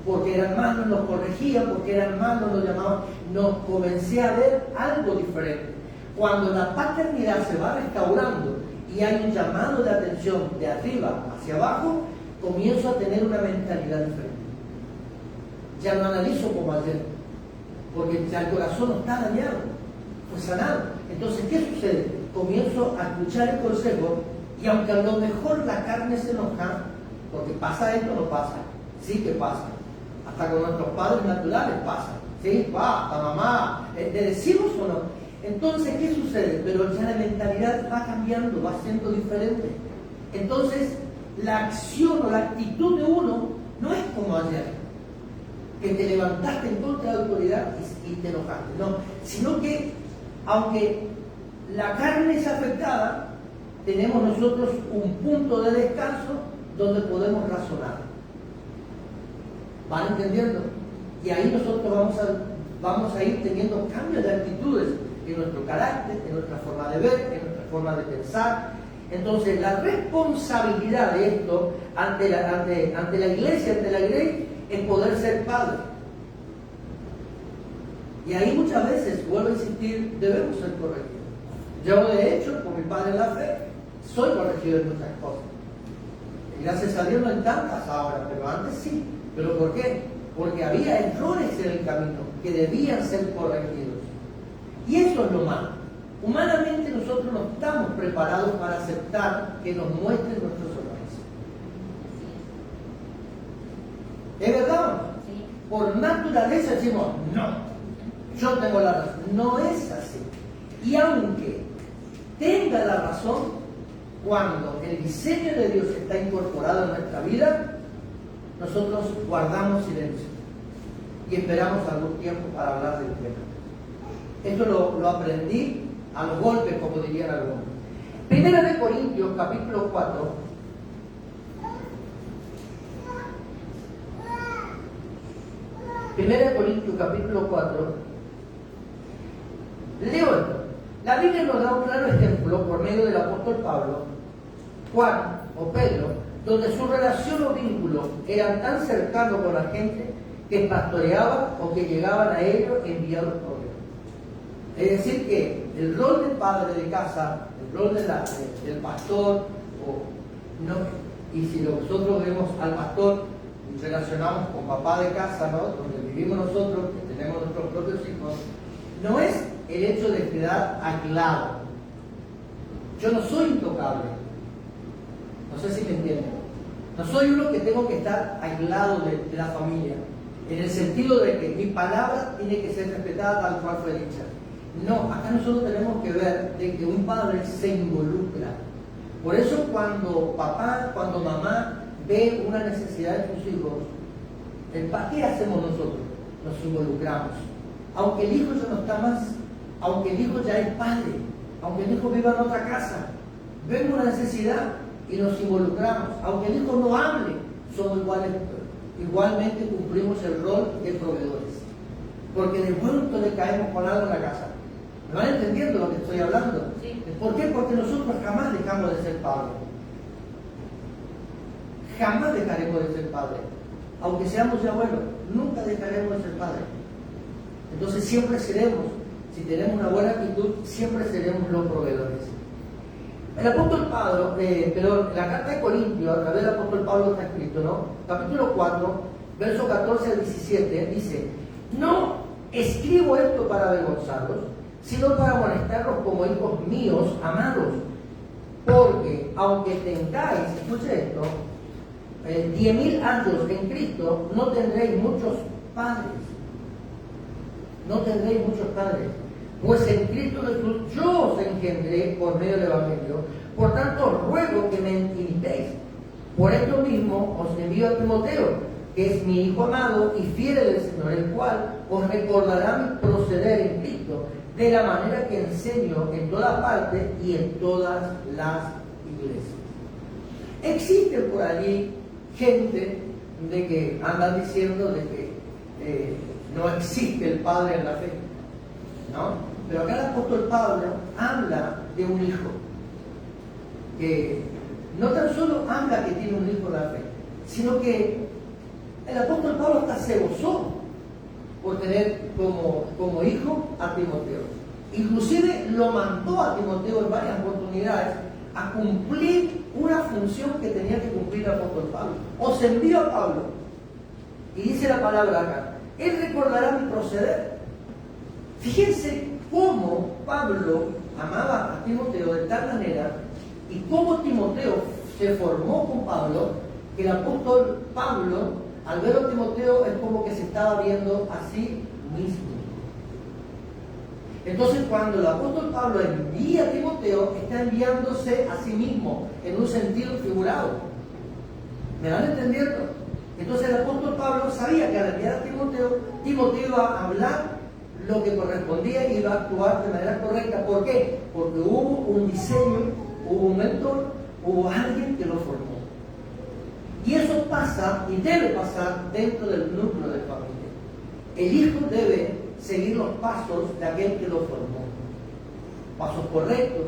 porque eran malos nos corregían, porque eran malos nos llamaban. No, comencé a ver algo diferente. Cuando la paternidad se va restaurando y hay un llamado de atención de arriba hacia abajo, comienzo a tener una mentalidad diferente. Ya no analizo como ayer, porque ya el corazón no está dañado, fue sanado. Entonces, ¿qué sucede? Comienzo a escuchar el consejo y aunque a lo mejor la carne se enoja, porque pasa esto, no pasa, sí que pasa, hasta con nuestros padres naturales pasa, sí, basta mamá, ¿le decimos o no? Entonces, ¿qué sucede? Pero ya la mentalidad va cambiando, va siendo diferente. Entonces, la acción o la actitud de uno no es como ayer, que te levantaste en contra de la autoridad y te enojaste, no, sino que aunque la carne es afectada, tenemos nosotros un punto de descanso donde podemos razonar. ¿Van entendiendo? Y ahí nosotros vamos a ir teniendo cambios de actitudes en nuestro carácter, en nuestra forma de ver, en nuestra forma de pensar. Entonces, la responsabilidad de esto ante la iglesia, ante la grey, es poder ser padre. Y ahí muchas veces, vuelvo a insistir, debemos ser corregidos. Yo, de hecho, por mi padre en la fe, soy corregido en muchas cosas. Y gracias a Dios no en tantas ahora, pero antes sí. ¿Pero por qué? Porque había errores en el camino que debían ser corregidos. Y eso es lo malo. Humanamente nosotros no estamos preparados para aceptar que nos muestren nuestros errores. ¿Es verdad? Sí. Por naturaleza decimos, no, yo tengo la razón. No es así. Y aunque tenga la razón, cuando el diseño de Dios está incorporado en nuestra vida, nosotros guardamos silencio y esperamos algún tiempo para hablar del tema. Esto lo aprendí a los golpes, como dirían algunos. Primera de Corintios, capítulo 4. Primera de Corintios, capítulo 4. Leo esto. La Biblia nos da un claro ejemplo por medio del apóstol Pablo, Juan o Pedro, donde su relación o vínculo eran tan cercanos con la gente que pastoreaban o que llegaban a ellos enviados por Dios. Es decir, que el rol del padre de casa, el rol del pastor, y si nosotros vemos al pastor, relacionamos con papá de casa, ¿no? Donde vivimos nosotros, que tenemos nuestros propios hijos, no es el hecho de quedar aislado. Yo no soy intocable. No sé si me entienden. No soy uno que tengo que estar aislado de la familia, en el sentido de que mi palabra tiene que ser respetada tal cual fue dicha. No, acá nosotros tenemos que ver de que un padre se involucra. Por eso cuando papá, cuando mamá ve una necesidad de sus hijos, ¿qué hacemos nosotros? Nos involucramos. Aunque el hijo ya no está más, aunque el hijo ya es padre, aunque el hijo viva en otra casa, vemos una necesidad y nos involucramos. Aunque el hijo no hable, somos igualmente cumplimos el rol de proveedores. Porque de pronto le caemos con algo en la casa. ¿Me van entendiendo lo que estoy hablando? Sí. ¿Por qué? Porque nosotros jamás dejamos de ser padres. Jamás dejaremos de ser padres. Aunque seamos ya abuelos, nunca dejaremos de ser padres. Entonces siempre seremos, si tenemos una buena actitud, siempre seremos los proveedores. El apóstol Pablo, la carta de Corintios, a través del apóstol Pablo está escrito, ¿no? Capítulo 4, verso 14 al 17, dice: no escribo esto para avergonzarlos, sino para amonestarlos como hijos míos amados. Porque aunque tengáis, escuche esto, 10.000 años en Cristo, no tendréis muchos padres. No tendréis muchos padres. Pues en Cristo Jesús yo os engendré por medio del Evangelio. Por tanto, os ruego que me imitéis. Por esto mismo os envío a Timoteo, que es mi hijo amado y fiel del Señor, el cual os recordará mi proceder en Cristo, de la manera que enseño en toda parte y en todas las iglesias. Existe por allí gente de que andan diciendo de que no existe el Padre en la fe, ¿no? Pero acá el apóstol Pablo habla de un hijo, que no tan solo habla que tiene un hijo en la fe, sino que el apóstol Pablo hasta se gozó por tener como hijo a Timoteo. Inclusive lo mandó a Timoteo en varias oportunidades a cumplir una función que tenía que cumplir el apóstol Pablo. Os envío a Pablo, y dice la palabra acá: él recordará mi proceder. Fíjense cómo Pablo amaba a Timoteo de tal manera, y cómo Timoteo se formó con Pablo, que el apóstol Pablo, al ver a Timoteo, es como que se estaba viendo a sí mismo. Entonces, cuando el apóstol Pablo envía a Timoteo, está enviándose a sí mismo, en un sentido figurado. ¿Me van entendiendo? Entonces el apóstol Pablo sabía que al enviar a Timoteo, Timoteo iba a hablar lo que correspondía y iba a actuar de manera correcta. ¿Por qué? Porque hubo un diseño, hubo un mentor, hubo alguien que lo formó. Y eso pasa y debe pasar dentro del núcleo de familia. El hijo debe seguir los pasos de aquel que lo formó. Pasos correctos.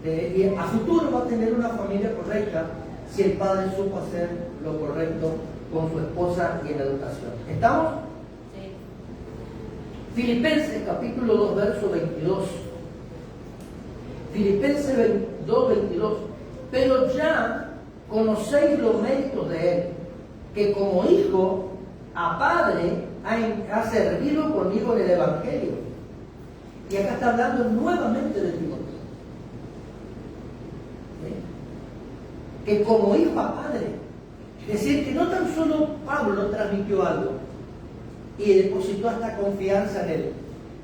Y a futuro va a tener una familia correcta si el padre supo hacer lo correcto con su esposa y en la educación. ¿Estamos? Sí. Filipenses capítulo 2, verso 22. Filipenses 2, 22. Pero ya conocéis los méritos de él, que como hijo a padre ha servido conmigo en el Evangelio. Y acá está hablando nuevamente de Timoteo. ¿Sí? Que como hijo a padre. Es decir, que no tan solo Pablo transmitió algo y depositó esta confianza en él,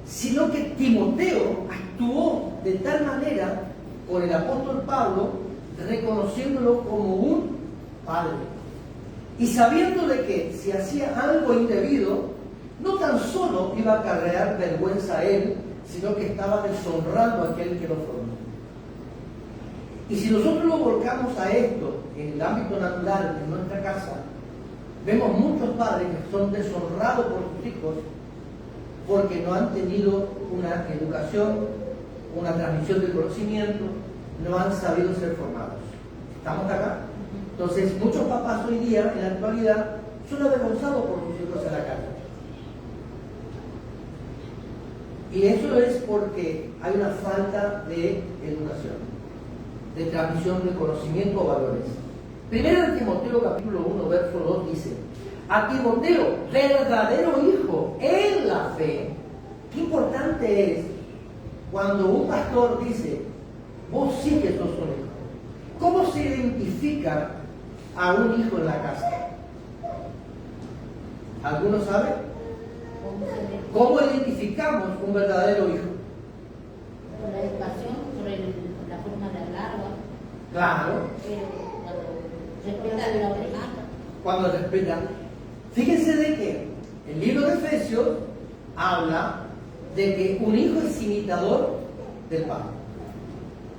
sino que Timoteo actuó de tal manera por el apóstol Pablo, reconociéndolo como un padre. Y sabiendo de que si hacía algo indebido, no tan solo iba a acarrear vergüenza a él, sino que estaba deshonrando a aquel que lo formó. Y si nosotros lo volcamos a esto en el ámbito natural de nuestra casa, vemos muchos padres que son deshonrados por sus hijos porque no han tenido una educación, una transmisión de conocimiento, no han sabido ser formados. ¿Estamos acá? Entonces, muchos papás hoy día, en la actualidad, son avergonzados por sus hijos en la calle. Y eso es porque hay una falta de educación, de transmisión de conocimiento o valores. Primero en Timoteo capítulo 1, verso 2 dice: a Timoteo, verdadero hijo en la fe. Qué importante es cuando un pastor dice: vos sí que sos un hijo. ¿Cómo se identifica a un hijo en la casa? ¿Alguno sabe? ¿Cómo identificamos un verdadero hijo? Por la educación, por la forma de hablar. Claro. Respeta de la oreja. Cuando respeta. Fíjense de que el libro de Efesios habla de que un hijo es imitador del padre.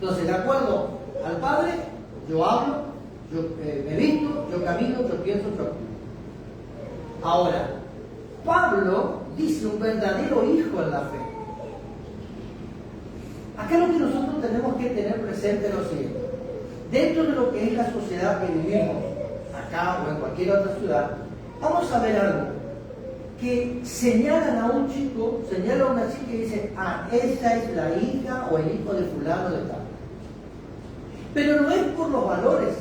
Entonces, de acuerdo al padre, yo hablo, yo me visto, yo camino, yo pienso, yo actúo. Ahora, Pablo dice un verdadero hijo en la fe. Acá lo que nosotros tenemos que tener presente es lo siguiente. Dentro de lo que es la sociedad que vivimos, acá o en cualquier otra ciudad, vamos a ver algo que señalan a un chico, señalan a una chica y dicen, esta es la hija o el hijo de fulano de tal. Pero no es por los valores,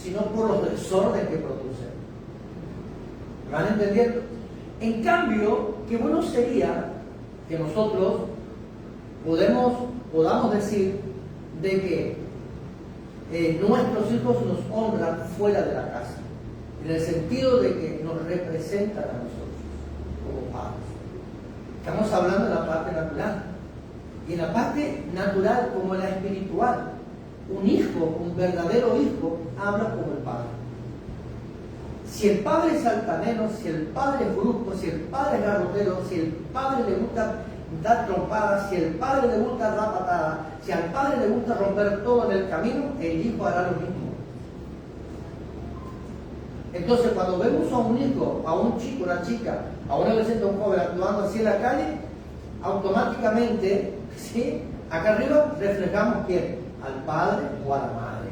sino por los desórdenes que producen. ¿Me van entendiendo? En cambio, qué bueno sería que nosotros podamos decir de que nuestros hijos nos honran fuera de la casa, en el sentido de que nos representan a nosotros como padres. Estamos hablando de la parte natural, y en la parte natural como en la espiritual, un hijo, un verdadero hijo, habla como el padre. Si el padre es altanero, si el padre es brusco, si el padre es garrotero, si el padre le gusta dar trompadas, si el padre le gusta dar patadas, si al padre le gusta romper todo en el camino, el hijo hará lo mismo. Entonces, cuando vemos a un hijo, a un chico, una chica, a un adolescente, a un joven actuando así en la calle, automáticamente, ¿sí?, acá arriba reflejamos ¿quién? Al padre o a la madre.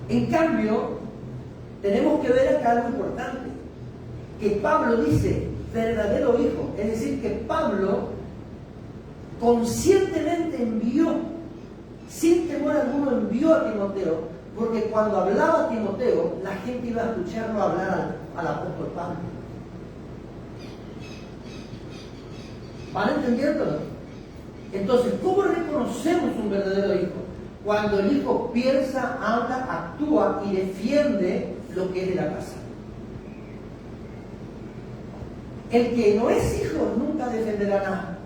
En cambio, tenemos que ver acá algo importante, que Pablo dice verdadero hijo, es decir, que Pablo conscientemente envió, sin temor alguno envió a Timoteo, porque cuando hablaba a Timoteo, la gente iba a escucharlo hablar al apóstol Pablo. ¿Van entendiéndolo? Entonces, ¿cómo reconocemos un verdadero hijo? Cuando el hijo piensa, habla, actúa y defiende lo que es de la casa. El que no es hijo nunca defenderá nada.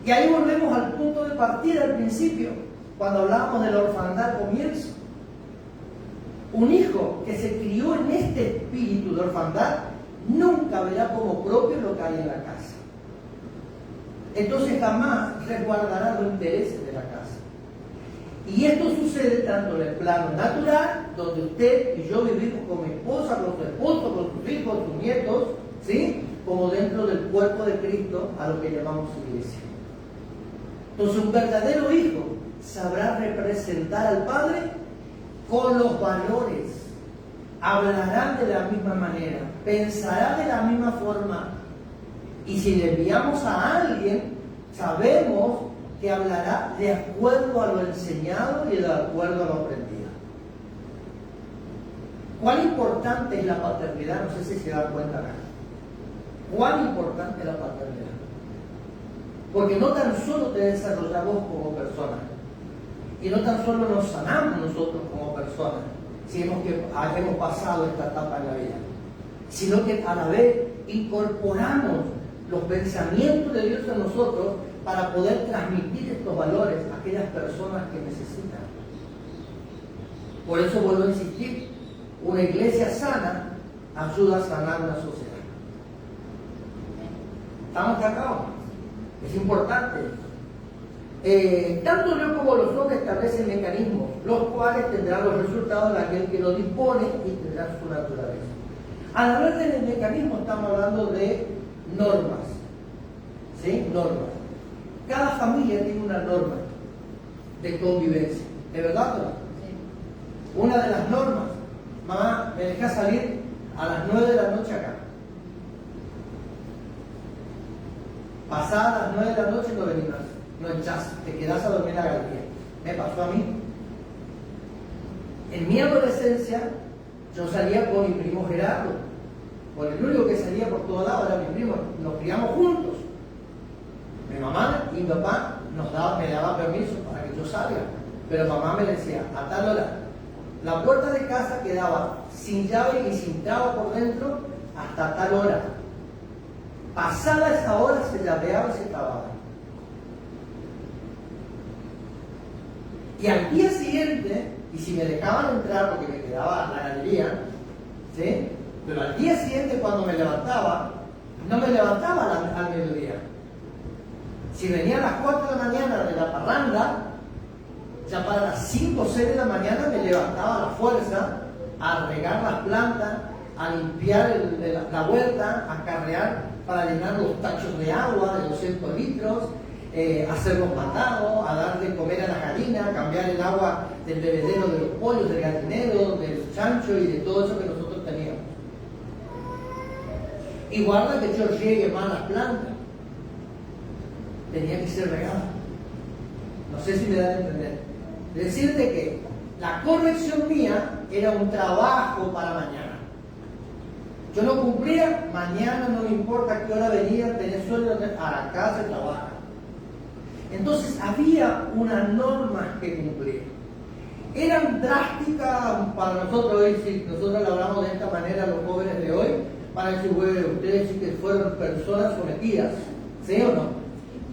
Y ahí volvemos al punto de partida, al principio, cuando hablábamos de la orfandad al comienzo. Un hijo que se crió en este espíritu de orfandad nunca verá como propio lo que hay en la casa. Entonces jamás resguardará los intereses de la casa. Y esto sucede tanto en el plano natural, donde usted y yo vivimos con mi esposa, con su esposo, con sus hijos, sus nietos, ¿sí?, como dentro del cuerpo de Cristo, a lo que llamamos iglesia. Entonces, un verdadero hijo sabrá representar al Padre con los valores, hablará de la misma manera, pensará de la misma forma, y si le enviamos a alguien, sabemos que hablará de acuerdo a lo enseñado y de acuerdo a lo aprendido. ¿Cuán importante es la paternidad? No sé si se dan cuenta acá. ¿Cuán importante es la paternidad? Porque no tan solo te desarrollamos como persona, y no tan solo nos sanamos nosotros como personas, si hemos pasado esta etapa en la vida, sino que a la vez incorporamos los pensamientos de Dios en nosotros para poder transmitir estos valores a aquellas personas que necesitan. Por eso vuelvo a insistir, una iglesia sana ayuda a sanar una sociedad. ¿Estamos acá? Es importante. Tanto Dios como los hombres establecen mecanismos, los cuales tendrán los resultados de aquel que lo dispone y tendrá su naturaleza. Al hablar del mecanismo estamos hablando de normas. ¿Sí? Normas. Cada familia tiene una norma de convivencia. ¿De verdad? Sí. Una de las normas: mamá, me deja salir a las 9 de la noche acá. Pasadas las 9 de la noche no venís más. No echás, te quedás a dormir en la galería. Me pasó a mí. En mi adolescencia, yo salía con mi primo Gerardo. Con el único que salía por todos lados era mi primo. Nos criamos juntos. Mi mamá y mi papá me daba permiso para que yo salga. Pero mamá me decía, a tal hora, la puerta de casa quedaba sin llave y sin traba por dentro hasta tal hora. Pasada esa hora se llaveaba y se trababa. Y al día siguiente, y si me dejaban entrar porque me quedaba la galería, ¿sí? Pero al día siguiente cuando me levantaba, no me levantaba al mediodía. Si venía a las 4 de la mañana de la parranda, ya para las 5 o 6 de la mañana me levantaba a la fuerza a regar las plantas, a limpiar la huerta, a carrear para llenar los tachos de agua de 200 litros, hacer los mandados, a dar de comer a la gallina, cambiar el agua del bebedero de los pollos, del gallinero, del chancho y de todo eso que nosotros teníamos. Y guarda que yo riegue mal las plantas. Tenía que ser regada. No sé si me dan a entender. Decirte que la corrección mía era un trabajo para mañana. Yo no cumplía, mañana no me importa a qué hora venía, tenés sueldo, a la casa se trabaja. Entonces había unas normas que cumplir. Eran drásticas para nosotros hoy, si nosotros le hablamos de esta manera a los jóvenes de hoy, para decir, bueno, ustedes sí que fueron personas sometidas, ¿sí o no?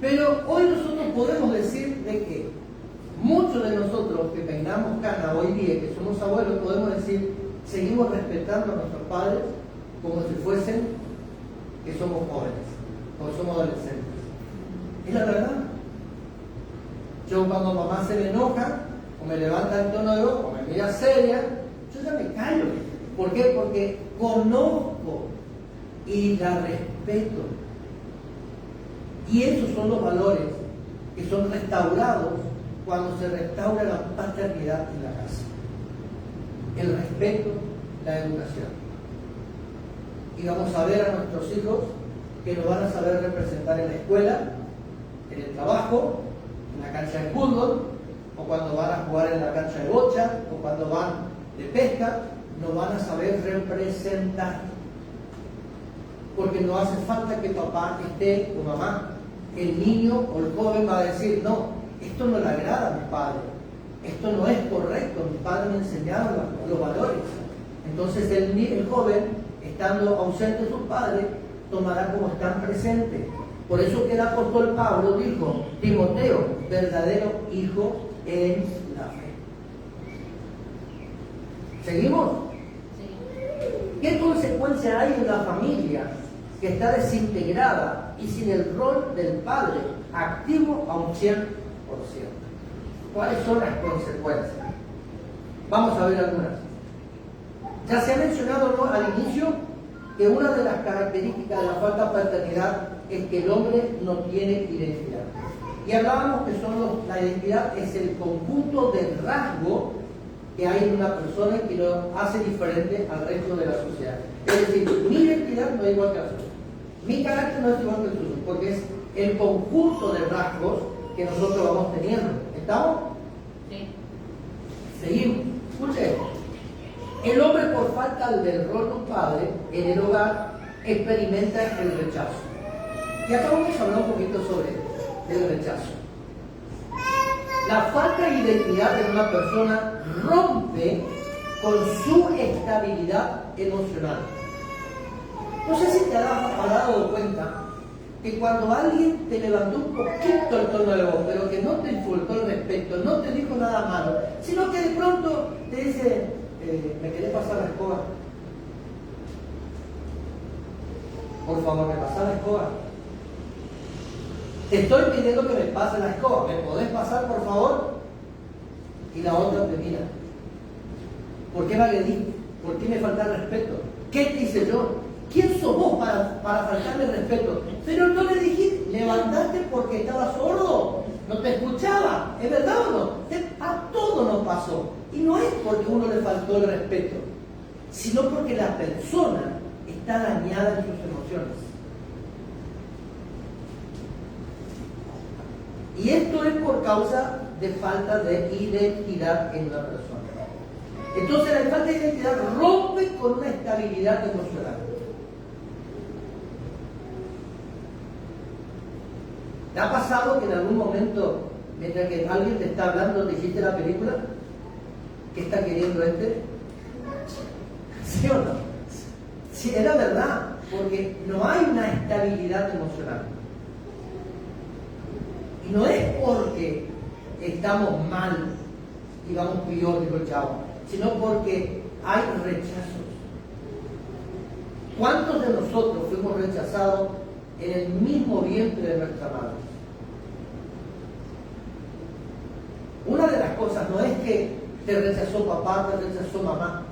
Pero hoy nosotros podemos decir de que muchos de nosotros que peinamos cana hoy día, que somos abuelos, podemos decir, seguimos respetando a nuestros padres como si fuesen que somos jóvenes, como somos adolescentes. Es la verdad. Yo cuando mamá se me enoja, o me levanta el tono de voz, o me mira seria, yo ya me callo. ¿Por qué? Porque conozco y la respeto. Y esos son los valores que son restaurados cuando se restaura la paternidad en la casa. El respeto, la educación. Y vamos a ver a nuestros hijos que nos van a saber representar en la escuela, en el trabajo, en la cancha de fútbol, o cuando van a jugar en la cancha de bocha, o cuando van de pesca, nos van a saber representar. Porque no hace falta que papá esté o mamá. El niño o el joven va a decir, no, esto no le agrada a mi padre, esto no es correcto, mi padre me enseñaron los valores. Entonces el joven, estando ausente de sus padres, tomará como están presentes. Por eso que el apóstol Pablo dijo, Timoteo, verdadero hijo en la fe. ¿Seguimos? Sí. ¿Qué consecuencia hay en la familia que está desintegrada y sin el rol del padre activo a un 100%? ¿Cuáles son las consecuencias? Vamos a ver algunas. Ya se ha mencionado, ¿no?, al inicio que una de las características de la falta de paternidad es que el hombre no tiene identidad. Y hablábamos que la identidad es el conjunto de rasgos que hay en una persona que lo hace diferente al resto de la sociedad. Es decir, mi identidad no es igual que la suya. Mi carácter no es igual que el suyo, porque es el conjunto de rasgos que nosotros vamos teniendo. ¿Estamos? Sí. Seguimos. Escuche. El hombre, por falta del rol de un padre en el hogar, experimenta el rechazo. Y acá vamos a hablar un poquito sobre el rechazo. La falta de identidad de una persona rompe con su estabilidad emocional. No sé si te has dado cuenta que cuando alguien te levantó un poquito el tono de voz, pero que no te faltó el respeto, no te dijo nada malo, sino que de pronto te dice, ¿me querés pasar la escoba? Por favor, ¿me pasás la escoba? Te estoy pidiendo que me pases la escoba, ¿me podés pasar, por favor? Y la otra te mira. ¿Por qué me agredí? ¿Por qué me falta el respeto? ¿Qué te hice yo? ¿Quién sos vos para faltarle el respeto? Pero no le dijiste, levantaste porque estaba sordo, no te escuchaba, ¿es verdad o no? A todo nos pasó. Y no es porque uno le faltó el respeto, sino porque la persona está dañada en sus emociones. Y esto es por causa de falta de identidad en una persona. Entonces la falta de identidad rompe con una estabilidad emocional. ¿Te ha pasado que en algún momento, mientras que alguien te está hablando, dijiste la película? ¿Qué está queriendo este? ¿Sí o no? Sí, es la verdad, porque no hay una estabilidad emocional. Y no es porque estamos mal digamos, peor, dijo el chavo, sino porque hay rechazos. ¿Cuántos de nosotros fuimos rechazados en el mismo vientre de nuestra madre? Una de las cosas no es que te rechazó papá, te rechazó mamá.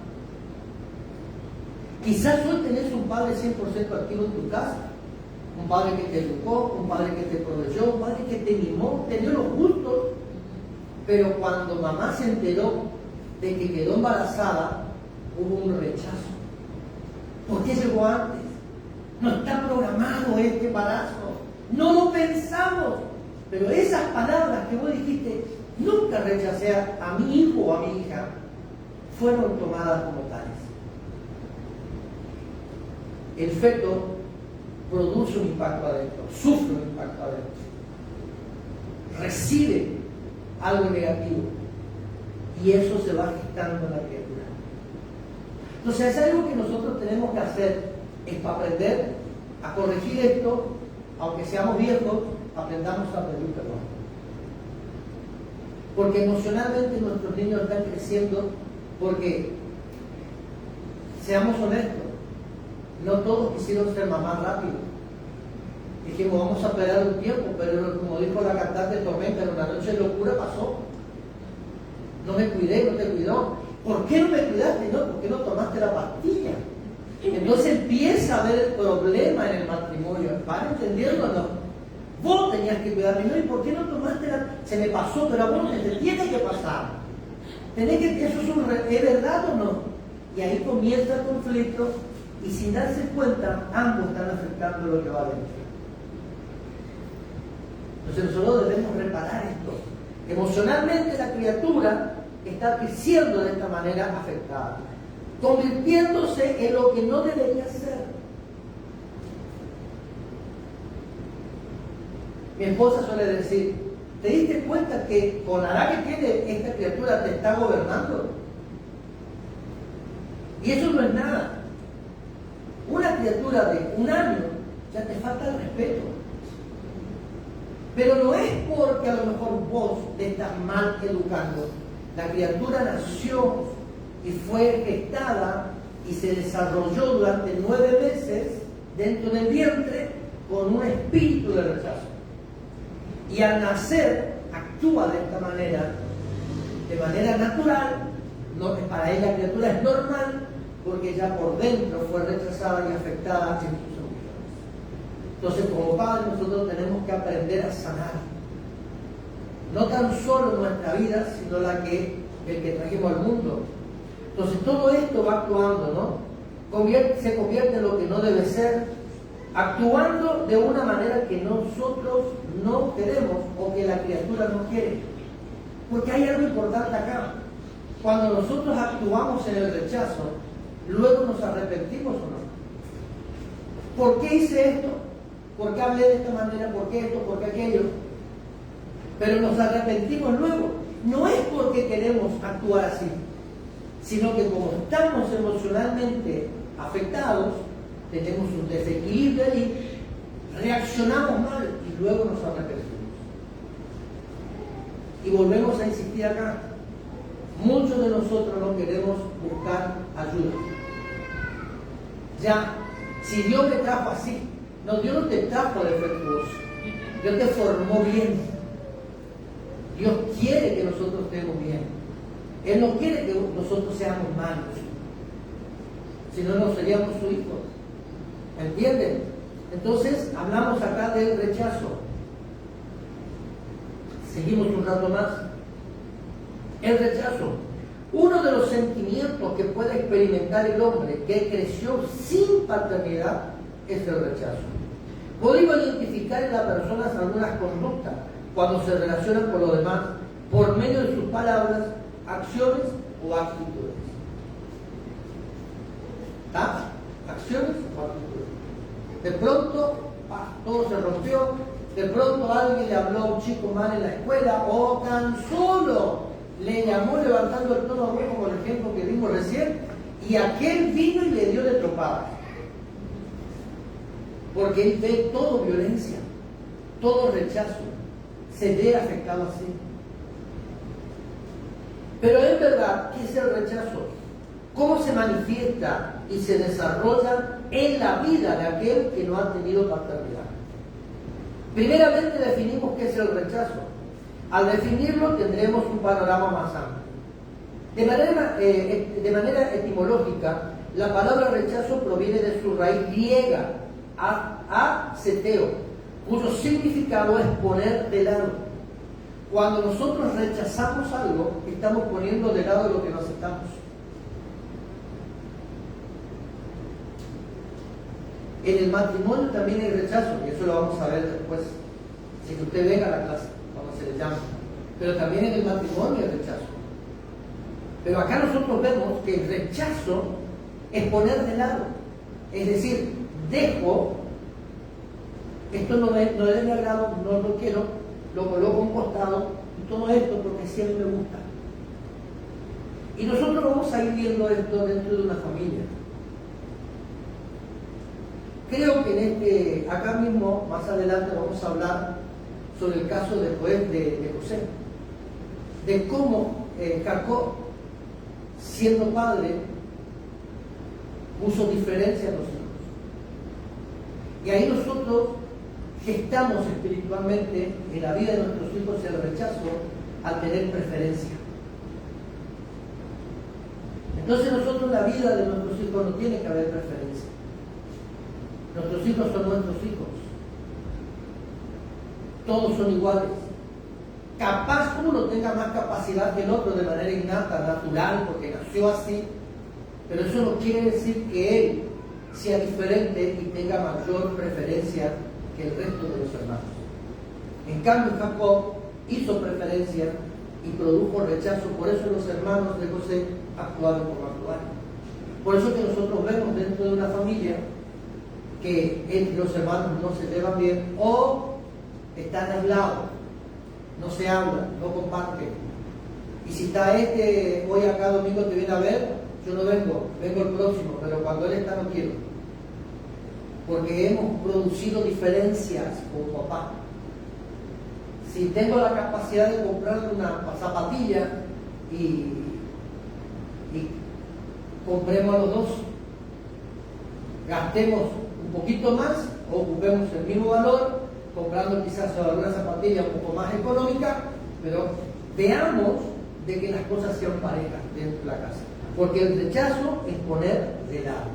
Quizás hoy tenés un padre 100% activo en tu casa, un padre que te educó, un padre que te proveyó, un padre que te mimó, te dio los gustos, pero cuando mamá se enteró de que quedó embarazada, hubo un rechazo. ¿Por qué llegó antes? No está programado este embarazo, no lo pensamos, pero esas palabras que vos dijiste, nunca rechacé a mi hijo o a mi hija, fueron tomadas como tales. El feto produce un impacto adentro, sufre un impacto adentro, recibe algo negativo y eso se va gestando en la criatura. Entonces es algo que nosotros tenemos que hacer, es para aprender a corregir esto, aunque seamos viejos, aprendamos a pedir perdón. Porque emocionalmente nuestros niños están creciendo, porque, seamos honestos, no todos quisieron ser mamás rápido. Dijimos, vamos a esperar un tiempo, pero como dijo la cantante Tormenta, en una noche de locura pasó. No me cuidé, no te cuidó. ¿Por qué no me cuidaste? No, ¿por qué no tomaste la pastilla? Entonces empieza a haber el problema en el matrimonio. ¿Van entendiendo o no? Vos tenías que cuidarme, ¿no? ¿Y por qué no tomaste la...? Se me pasó, pero a vos te tiene que pasar. Tenés que... ¿Eso es verdad o no? Y ahí comienza el conflicto y sin darse cuenta, ambos están afectando lo que va adentro. Entonces nosotros debemos reparar esto. Emocionalmente la criatura está creciendo de esta manera afectada, convirtiéndose en lo que no debería ser. Mi esposa suele decir, ¿te diste cuenta que con la edad que tiene esta criatura te está gobernando? Y eso no es nada. Una criatura de 1 año ya te falta el respeto. Pero no es porque a lo mejor vos te estás mal educando. La criatura nació y fue gestada y se desarrolló durante 9 meses dentro del vientre con un espíritu de rechazo. Y al nacer actúa de esta manera, de manera natural. No, para ella la criatura es normal porque ya por dentro fue rechazada y afectada en sus emociones. Entonces, como padres, nosotros tenemos que aprender a sanar. No tan solo nuestra vida, sino el que trajimos al mundo. Entonces, todo esto va actuando, ¿no? Se convierte en lo que no debe ser, actuando de una manera que nosotros no queremos o que la criatura no quiere. Porque hay algo importante acá. Cuando nosotros actuamos en el rechazo, luego nos arrepentimos o no. ¿Por qué hice esto? ¿Por qué hablé de esta manera? ¿Por qué esto? ¿Por qué aquello? Pero nos arrepentimos luego. No es porque queremos actuar así, sino que como estamos emocionalmente afectados, tenemos un desequilibrio y reaccionamos mal y luego nos arrepentimos. Y volvemos a insistir acá. Muchos de nosotros no queremos buscar ayuda. Ya, si Dios me trajo así, no, Dios no te trajo defectuoso, Dios te formó bien. Dios quiere que nosotros estemos bien. Él no quiere que nosotros seamos malos, si no, no seríamos sus hijos. ¿Entienden? Entonces, hablamos acá del rechazo. Seguimos un rato más. El rechazo. Uno de los sentimientos que puede experimentar el hombre que creció sin paternidad es el rechazo. Podemos identificar en las personas algunas conductas cuando se relacionan con los demás por medio de sus palabras, acciones o actitudes. ¿Está? Acciones o actitudes. De pronto, todo se rompió. De pronto alguien le habló a un chico mal en la escuela o tan solo le llamó levantando el tono abajo, como el ejemplo que vimos recién, y aquel vino y le dio de trompadas. Porque él ve todo violencia, todo rechazo, se ve afectado así. Pero en verdad, ¿qué es el rechazo? ¿Cómo se manifiesta y se desarrolla en la vida de aquel que no ha tenido paternidad? Primeramente definimos qué es el rechazo. Al definirlo tendremos un panorama más amplio. De manera etimológica, la palabra rechazo proviene de su raíz griega, aceteo, cuyo significado es poner de lado. Cuando nosotros rechazamos algo, estamos poniendo de lado lo que no aceptamos. En el matrimonio también hay rechazo, y eso lo vamos a ver después. Si que usted venga a la clase, cuando se le llama. Pero también en el matrimonio hay rechazo. Pero acá nosotros vemos que el rechazo es poner de lado. Es decir, dejo, esto no es de mi agrado, no lo quiero, lo coloco a un costado, y todo esto porque siempre me gusta. Y nosotros vamos a ir viendo esto dentro de una familia. Creo que acá mismo, más adelante, vamos a hablar sobre el caso de José, de cómo Jacob, siendo padre, puso diferencia a los hijos. Y ahí nosotros gestamos espiritualmente en la vida de nuestros hijos el rechazo al tener preferencia. Entonces nosotros, la vida de nuestros hijos no tiene que haber preferencia. Nuestros hijos son nuestros hijos. Todos son iguales. Capaz uno tenga más capacidad que el otro de manera innata, natural, porque nació así, pero eso no quiere decir que él sea diferente y tenga mayor preferencia que el resto de los hermanos. En cambio, Jacob hizo preferencia y produjo rechazo, por eso los hermanos de José actuaron como actuaron. Por eso que nosotros vemos dentro de una familia que entre los hermanos no se llevan bien o están aislados, no se hablan, no comparten. Y si está hoy acá domingo te viene a ver, yo no vengo el próximo, pero cuando él está no quiero. Porque hemos producido diferencias con papá. Si tengo la capacidad de comprarle una zapatilla y compremos a los dos, gastemos un poquito más, o ocupemos el mismo valor, comprando quizás una zapatilla un poco más económica, pero veamos de que las cosas sean parejas dentro de la casa. Porque el rechazo es poner de lado.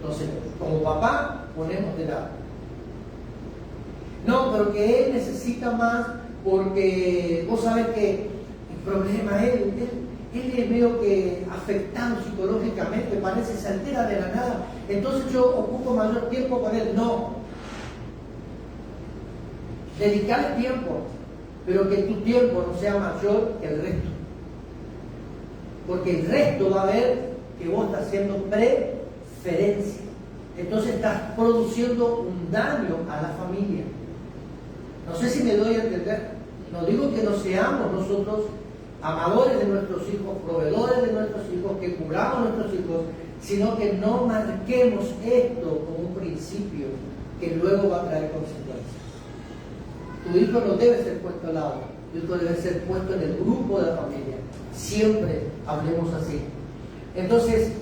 Entonces, como papá, ponemos de lado. No, pero que él necesita más porque vos sabés que el problema es él es medio que afectado psicológicamente, parece se altera de la nada, entonces yo ocupo mayor tiempo con él. No. Dedicarle tiempo, pero que tu tiempo no sea mayor que el resto. Porque el resto va a ver que vos estás haciendo preferencia. Entonces estás produciendo un daño a la familia. No sé si me doy a entender. No digo que no seamos nosotros amadores de nuestros hijos, proveedores de nuestros hijos, que curamos a nuestros hijos, sino que no marquemos esto como un principio que luego va a traer consecuencias. Tu hijo no debe ser puesto al lado, tu hijo debe ser puesto en el grupo de la familia. Siempre hablemos así. Entonces,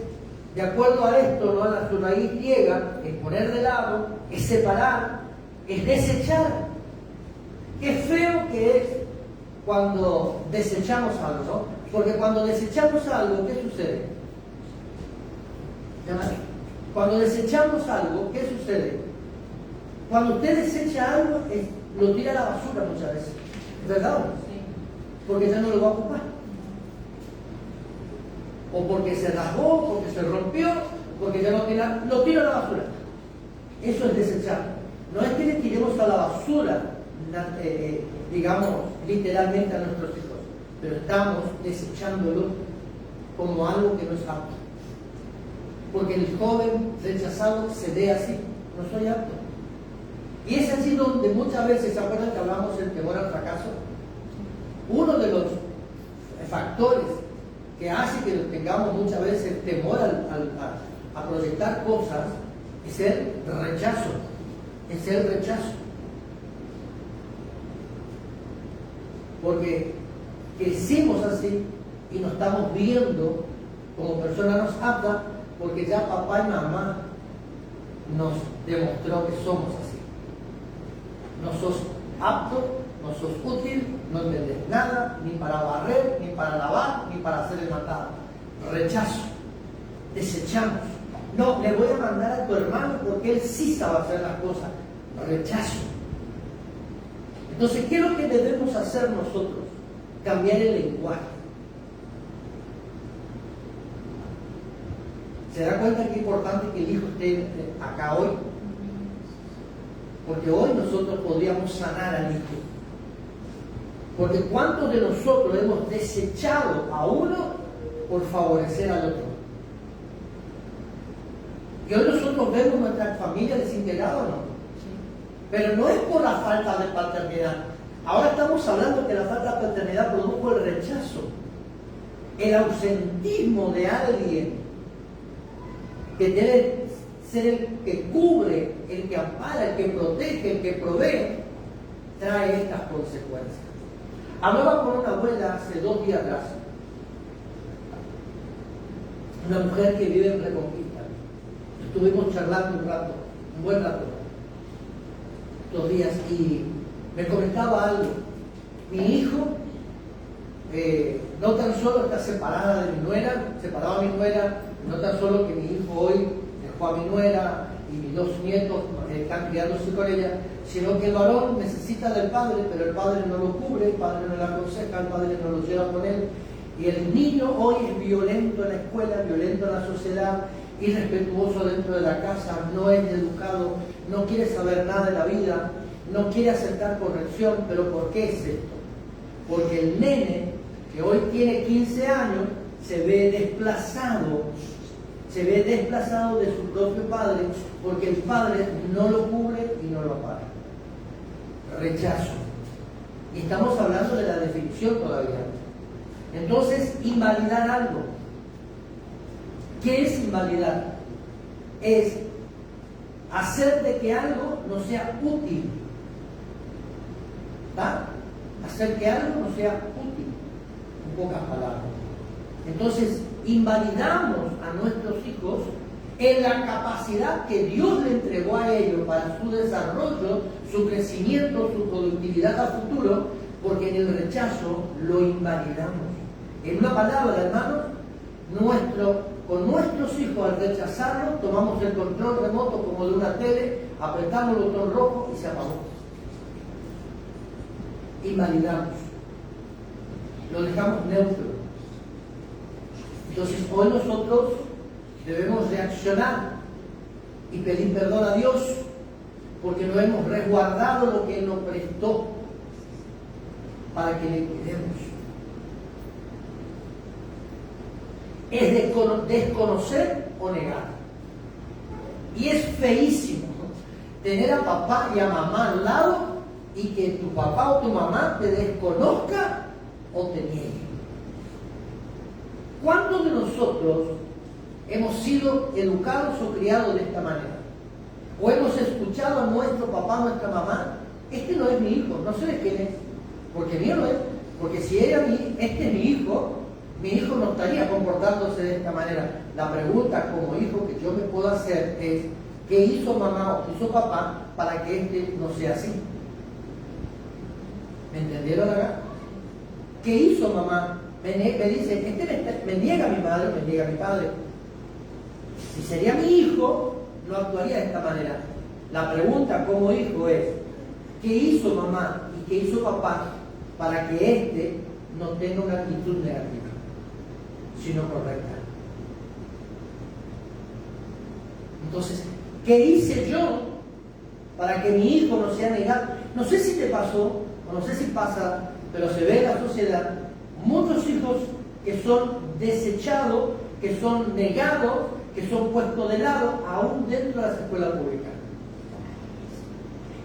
de acuerdo a esto, ¿no? A su raíz griega, es poner de lado, es separar, es desechar. Qué feo que es cuando desechamos algo, ¿no? Porque cuando desechamos algo, ¿qué sucede? Cuando desechamos algo, ¿qué sucede? Cuando usted desecha algo, lo tira a la basura muchas veces, ¿verdad? Sí. Porque ya no lo va a ocupar. O porque se rasgó, porque se rompió, porque ya no tiene, lo tira a la basura. Eso es desechar. No es que le tiremos a la basura, digamos, literalmente a nuestros hijos, pero estamos desechándolo como algo que no es apto. Porque el joven rechazado se ve así: no soy apto. Y es así donde muchas veces, ¿se acuerdan que hablamos del temor al fracaso? Uno de los factores que hace que tengamos muchas veces temor a proyectar cosas es el rechazo. Es el rechazo. Porque crecimos así y nos estamos viendo como personas nos aptas porque ya papá y mamá nos demostró que somos así. No sos apto, no sos útil, no entendés nada, ni para barrer, ni para lavar, ni para hacer el mandado. Rechazo, desechamos. No, le voy a mandar a tu hermano porque él sí sabe hacer las cosas. Rechazo. Entonces, ¿qué es lo que debemos hacer nosotros? Cambiar el lenguaje. ¿Se da cuenta que es importante que el hijo esté acá hoy? Porque hoy nosotros podríamos sanar al hijo. Porque ¿cuántos de nosotros hemos desechado a uno por favorecer al otro? Y hoy nosotros vemos nuestra familia desintegrada, ¿no? Pero no es por la falta de paternidad. Ahora estamos hablando que la falta de paternidad produjo el rechazo, el ausentismo de alguien que debe ser el que cubre, el que ampara, el que protege, el que provee, trae estas consecuencias. Hablaba con una abuela hace 2 días atrás, una mujer que vive en Reconquista. Estuvimos charlando un buen rato, 2 días, y me comentaba algo. Mi hijo no tan solo está separada de mi nuera, separado a mi nuera, no tan solo que mi hijo hoy dejó a mi nuera y mis 2 nietos están criándose con ella, sino que el varón necesita del padre, pero el padre no lo cubre, el padre no lo aconseja, el padre no lo lleva con él, y el niño hoy es violento en la escuela, violento en la sociedad, irrespetuoso dentro de la casa, no es educado, no quiere saber nada de la vida, no quiere aceptar corrección. ¿Pero por qué es esto? Porque el nene, que hoy tiene 15 años, se ve desplazado de su propio padre, porque el padre no lo cubre y no lo ampara. Rechazo. Y estamos hablando de la definición todavía. Entonces, invalidar algo. ¿Qué es invalidar? Es hacer de que algo no sea útil. ¿Está? Hacer que algo no sea útil, en pocas palabras. Entonces, invalidamos a nuestros hijos en la capacidad que Dios le entregó a ellos para su desarrollo, su crecimiento, su productividad a futuro, porque en el rechazo lo invalidamos. En una palabra, hermanos, con nuestros hijos, al rechazarlos, tomamos el control remoto como de una tele, apretamos el botón rojo y se apagó. Invalidamos. Lo dejamos neutro. Entonces, hoy nosotros debemos reaccionar y pedir perdón a Dios porque no hemos resguardado lo que Él nos prestó para que le cuidemos. Es desconocer o negar. Y es feísimo tener a papá y a mamá al lado y que tu papá o tu mamá te desconozca o te niegue. ¿Cuántos de nosotros hemos sido educados o criados de esta manera? ¿O hemos escuchado a nuestro papá, a nuestra mamá? Este no es mi hijo, no sé de quién es, porque mío no es. Porque si era este es mi hijo no estaría comportándose de esta manera. La pregunta como hijo que yo me puedo hacer es: ¿qué hizo mamá o qué hizo papá para que este no sea así? ¿Me entendieron acá? ¿Qué hizo mamá? Me dice, me niega a mi madre, me niega a mi padre. Si sería mi hijo, no actuaría de esta manera. La pregunta como hijo es: ¿qué hizo mamá y qué hizo papá para que éste no tenga una actitud negativa, sino correcta? Entonces, ¿qué hice yo para que mi hijo no sea negado? No sé si te pasó, o no sé si pasa, pero se ve en la sociedad muchos hijos que son desechados, que son negados, que son puestos de lado, aún dentro de las escuelas públicas.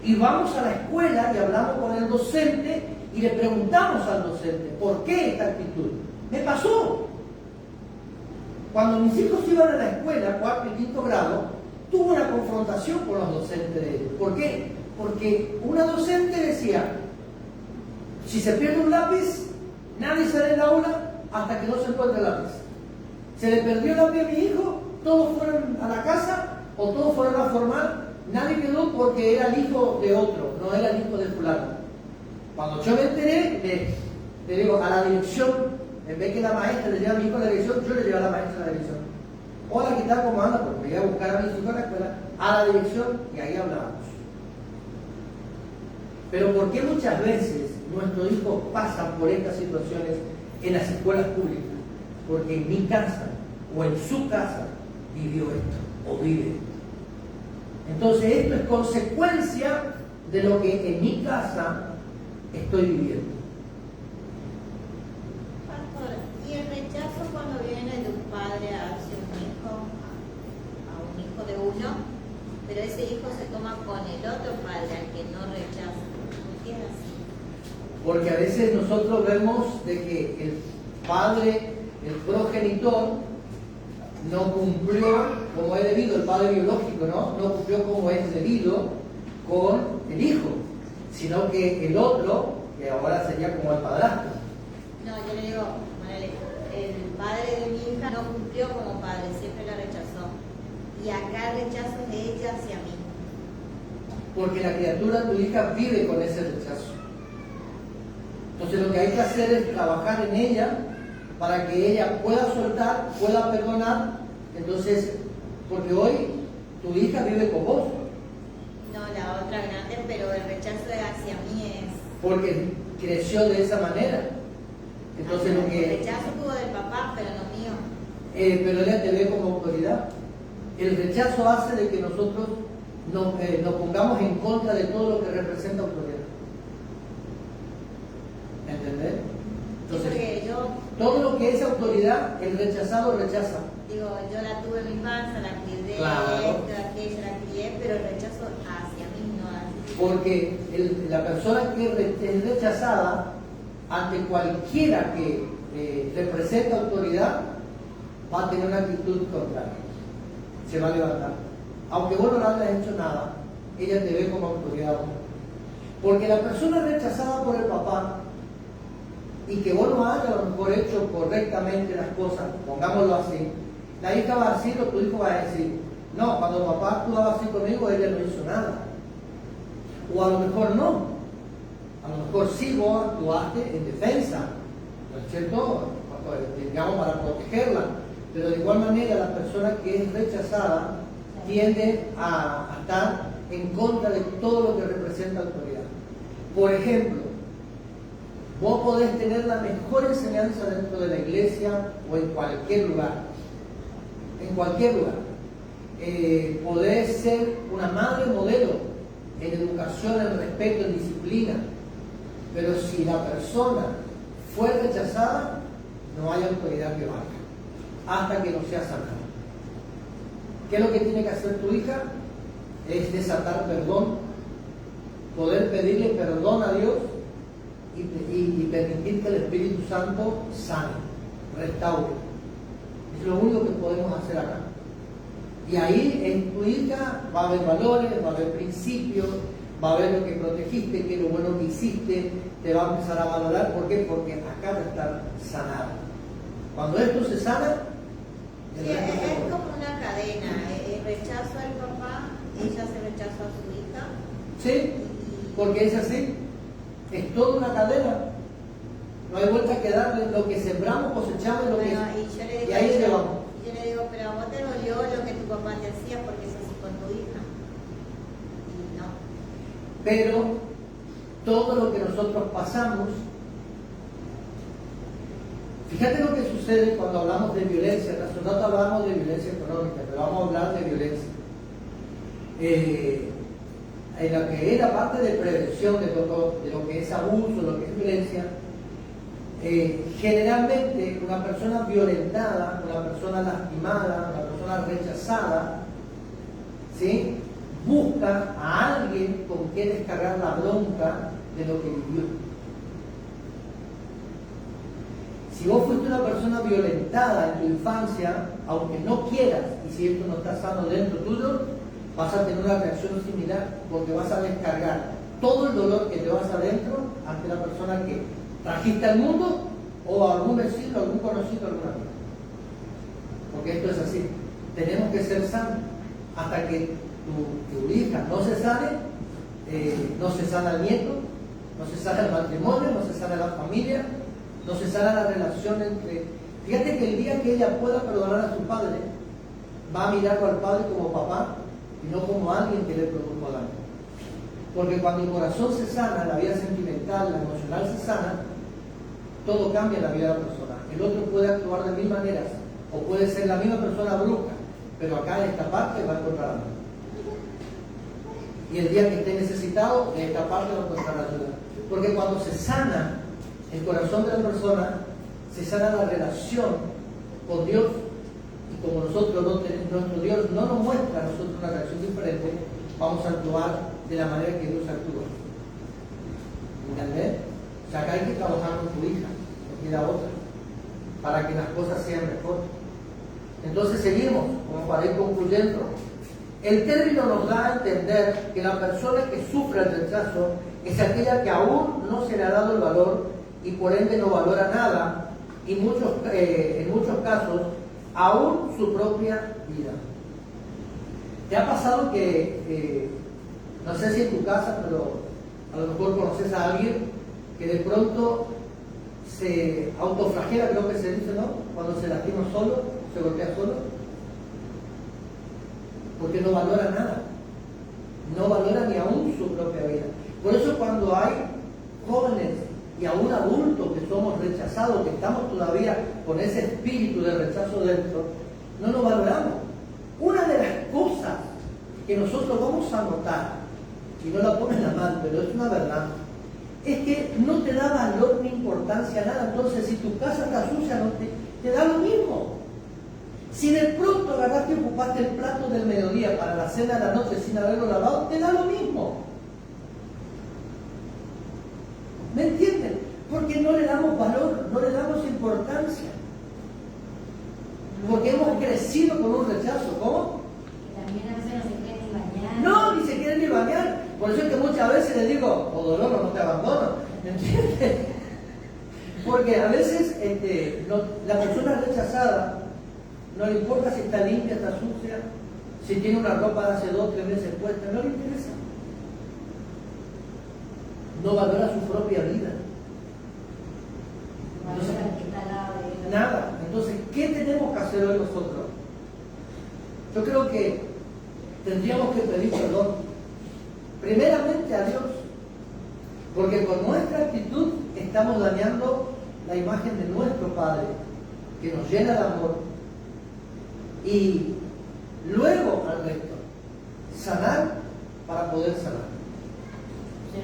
Y vamos a la escuela y hablamos con el docente y le preguntamos al docente: ¿por qué esta actitud? Me pasó. Cuando mis hijos iban a la escuela, 4 y 5 grado, tuve una confrontación con los docentes de ellos. ¿Por qué? Porque una docente decía: si se pierde un lápiz, Nadie sale del aula hasta que no se encuentre la mesa. Se le perdió la mía a mi hijo, todos fueron a la casa o todos fueron a formar, nadie quedó porque era el hijo de otro, no era el hijo de fulano. Cuando yo me enteré, le digo a la dirección, en vez que la maestra le lleva a mi hijo a la dirección, yo le llevo a la maestra a la dirección. Hola, ¿qué tal? ¿Cómo anda? Porque voy a buscar a mis hijos en la escuela, a la dirección, y ahí hablamos. Pero ¿por qué muchas veces nuestros hijos pasan por estas situaciones en las escuelas públicas? Porque en mi casa o en su casa vivió esto o vive esto. Entonces esto es consecuencia de lo que en mi casa estoy viviendo. Pastor, ¿y el rechazo cuando viene de un padre hacia un hijo, a un hijo de uno, pero ese hijo se toma con el otro padre al que no rechaza? ¿Por qué es así? Porque a veces nosotros vemos de que el padre, el progenitor, no cumplió como es debido, el padre biológico, no cumplió como es debido con el hijo, sino que el otro, que ahora sería como el padrastro. No, yo le digo, el padre de mi hija no cumplió como padre, siempre la rechazó. Y acá el rechazo es de ella hacia mí. Porque la criatura, tu hija, vive con ese rechazo. Entonces lo que hay que hacer es trabajar en ella para que ella pueda soltar, pueda perdonar. Entonces, porque hoy tu hija vive con vos. No, la otra grande, pero el rechazo hacia mí es... Porque creció de esa manera. Entonces lo que... El rechazo tuvo del papá, pero no mío. Pero ella te ve como autoridad. El rechazo hace de que nosotros nos pongamos en contra de todo lo que representa autoridad. ¿Entendés? Entonces, porque yo... todo lo que es autoridad, el rechazado rechaza. Digo, yo la tuve en mi panza, la crié, Claro. esto, aquello, la crié, pero el rechazo hacia mí no hacia. Porque la persona que es rechazada, ante cualquiera que representa autoridad, va a tener una actitud contraria. Se va a levantar. Aunque vos no le hayas hecho nada, ella te ve como autoridad. Porque la persona rechazada por el papá, y que vos no hayas a lo mejor hecho correctamente las cosas, pongámoslo así, la hija va a decir o tu hijo va a decir, no, cuando papá actuaba así conmigo, ella no hizo nada. O a lo mejor no. A lo mejor sí vos actuaste en defensa, ¿no es cierto? Digamos, para protegerla. Pero de igual manera la persona que es rechazada tiende a estar en contra de todo lo que representa autoridad. Por ejemplo, vos podés tener la mejor enseñanza dentro de la iglesia o en cualquier lugar. En cualquier lugar. Podés ser una madre modelo en educación, en respeto, en disciplina. Pero si la persona fue rechazada, no hay autoridad que valga hasta que no sea sanada. ¿Qué es lo que tiene que hacer tu hija? Es desatar perdón, poder pedirle perdón a Dios y permitir que el Espíritu Santo sane, restaure. Es lo único que podemos hacer acá. Y ahí en tu hija va a haber valores, va a haber principios, va a ver lo que protegiste, qué es lo bueno que hiciste, te va a empezar a valorar. ¿Por qué? Porque acá va a estar sanada. Cuando esto se sana, Sí, es como una cadena. El rechazo al papá, ella se rechazó a su hija. ¿sí? Porque es así. Es toda una cadena. No hay vuelta que darle. Lo que sembramos, cosechamos lo que... Y ahí llevamos. yo le digo, pero a vos te dolió lo que tu papá te hacía porque es así con tu hija. Y no. Pero todo lo que nosotros pasamos, fíjate lo que sucede cuando hablamos de violencia. Hace un rato hablamos de violencia económica, pero vamos a hablar de violencia. En lo que es la parte de prevención de lo que es abuso, lo que es violencia, generalmente una persona violentada, una persona lastimada, una persona rechazada, ¿sí?, busca a alguien con quien descargar la bronca de lo que vivió. Si vos fuiste una persona violentada en tu infancia, aunque no quieras, y si esto no está sano dentro tuyo, vas a tener una reacción similar, porque vas a descargar todo el dolor que te vas adentro ante la persona que trajiste al mundo o algún vecino, algún conocido, algún amigo. Porque esto es así. Tenemos que ser sanos. Hasta que tu hija no se sane, no se sana el nieto, no se sana el matrimonio, no se sana la familia, no se sana la relación entre... Fíjate que el día que ella pueda perdonar a su padre, va a mirarlo al padre como papá y no como alguien que le produjo daño. Porque cuando el corazón se sana, la vida sentimental, la emocional se sana, todo cambia en la vida de la persona. El otro puede actuar de mil maneras, o puede ser la misma persona brusca, pero acá en esta parte va a encontrar amor. Y el día que esté necesitado, en esta parte va a encontrar ayuda. Porque cuando se sana el corazón de la persona, se sana la relación con Dios. Y como nuestro Dios no nos muestra a nosotros una reacción diferente, vamos a actuar de la manera que Dios actúa. ¿Entendés? O sea, acá hay que trabajar con tu hija, no queda otra, para que las cosas sean mejor. Entonces seguimos, como para ir concluyendo. El término nos da a entender que la persona que sufre el rechazo es aquella que aún no se le ha dado el valor y por ende no valora nada, y en muchos casos aún su propia vida. ¿Te ha pasado que, no sé si en tu casa, pero a lo mejor conoces a alguien que de pronto se autoflagela, creo que se dice, ¿no? Cuando se lastima solo, se golpea solo, porque no valora nada, no valora ni aún su propia vida. Por eso cuando hay jóvenes y aún adultos que somos rechazados, que estamos todavía con ese espíritu de rechazo dentro, no nos valoramos. Una de las cosas que nosotros vamos a notar, y no la ponen a mal, pero es una verdad, es que no te da valor ni importancia a nada. Entonces, si tu casa está sucia, no te da lo mismo. Si de pronto agarraste y ocupaste el plato del mediodía para la cena de la noche sin haberlo lavado, te da lo mismo. ¿Me entienden? Porque no le damos valor, no le damos importancia. Porque hemos crecido con un rechazo. ¿Cómo? También a veces no se quieren ni bañar. No, ni se quieren ni bañar. Por eso es que muchas veces les digo, o dolor o no te abandono. ¿Me entiendes? Porque a veces la persona rechazada no le importa si está limpia, está sucia, si tiene una ropa de hace 2 o 3 meses puesta, no le interesa. No valora su propia vida. Entonces, nada. Entonces, ¿qué tenemos que hacer hoy nosotros? Yo creo que tendríamos que pedir perdón. Primeramente a Dios. Porque con nuestra actitud estamos dañando la imagen de nuestro Padre, que nos llena de amor. Y luego al resto. Sanar para poder sanar.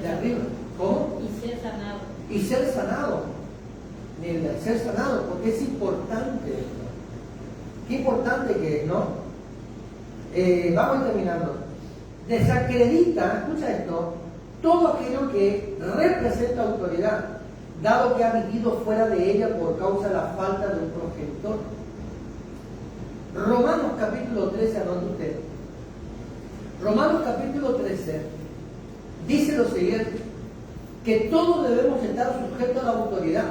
De arriba. ¿Cómo? Y ser sanado. Y ser sanado. Ser sanado, porque es importante esto. Qué importante que es, ¿no? Vamos terminando. Desacredita, escucha esto, todo aquello que representa autoridad, dado que ha vivido fuera de ella por causa de la falta de un progenitor. Romanos capítulo 13, anote usted. Romanos capítulo 13 dice lo siguiente, que todos debemos estar sujetos a la autoridad,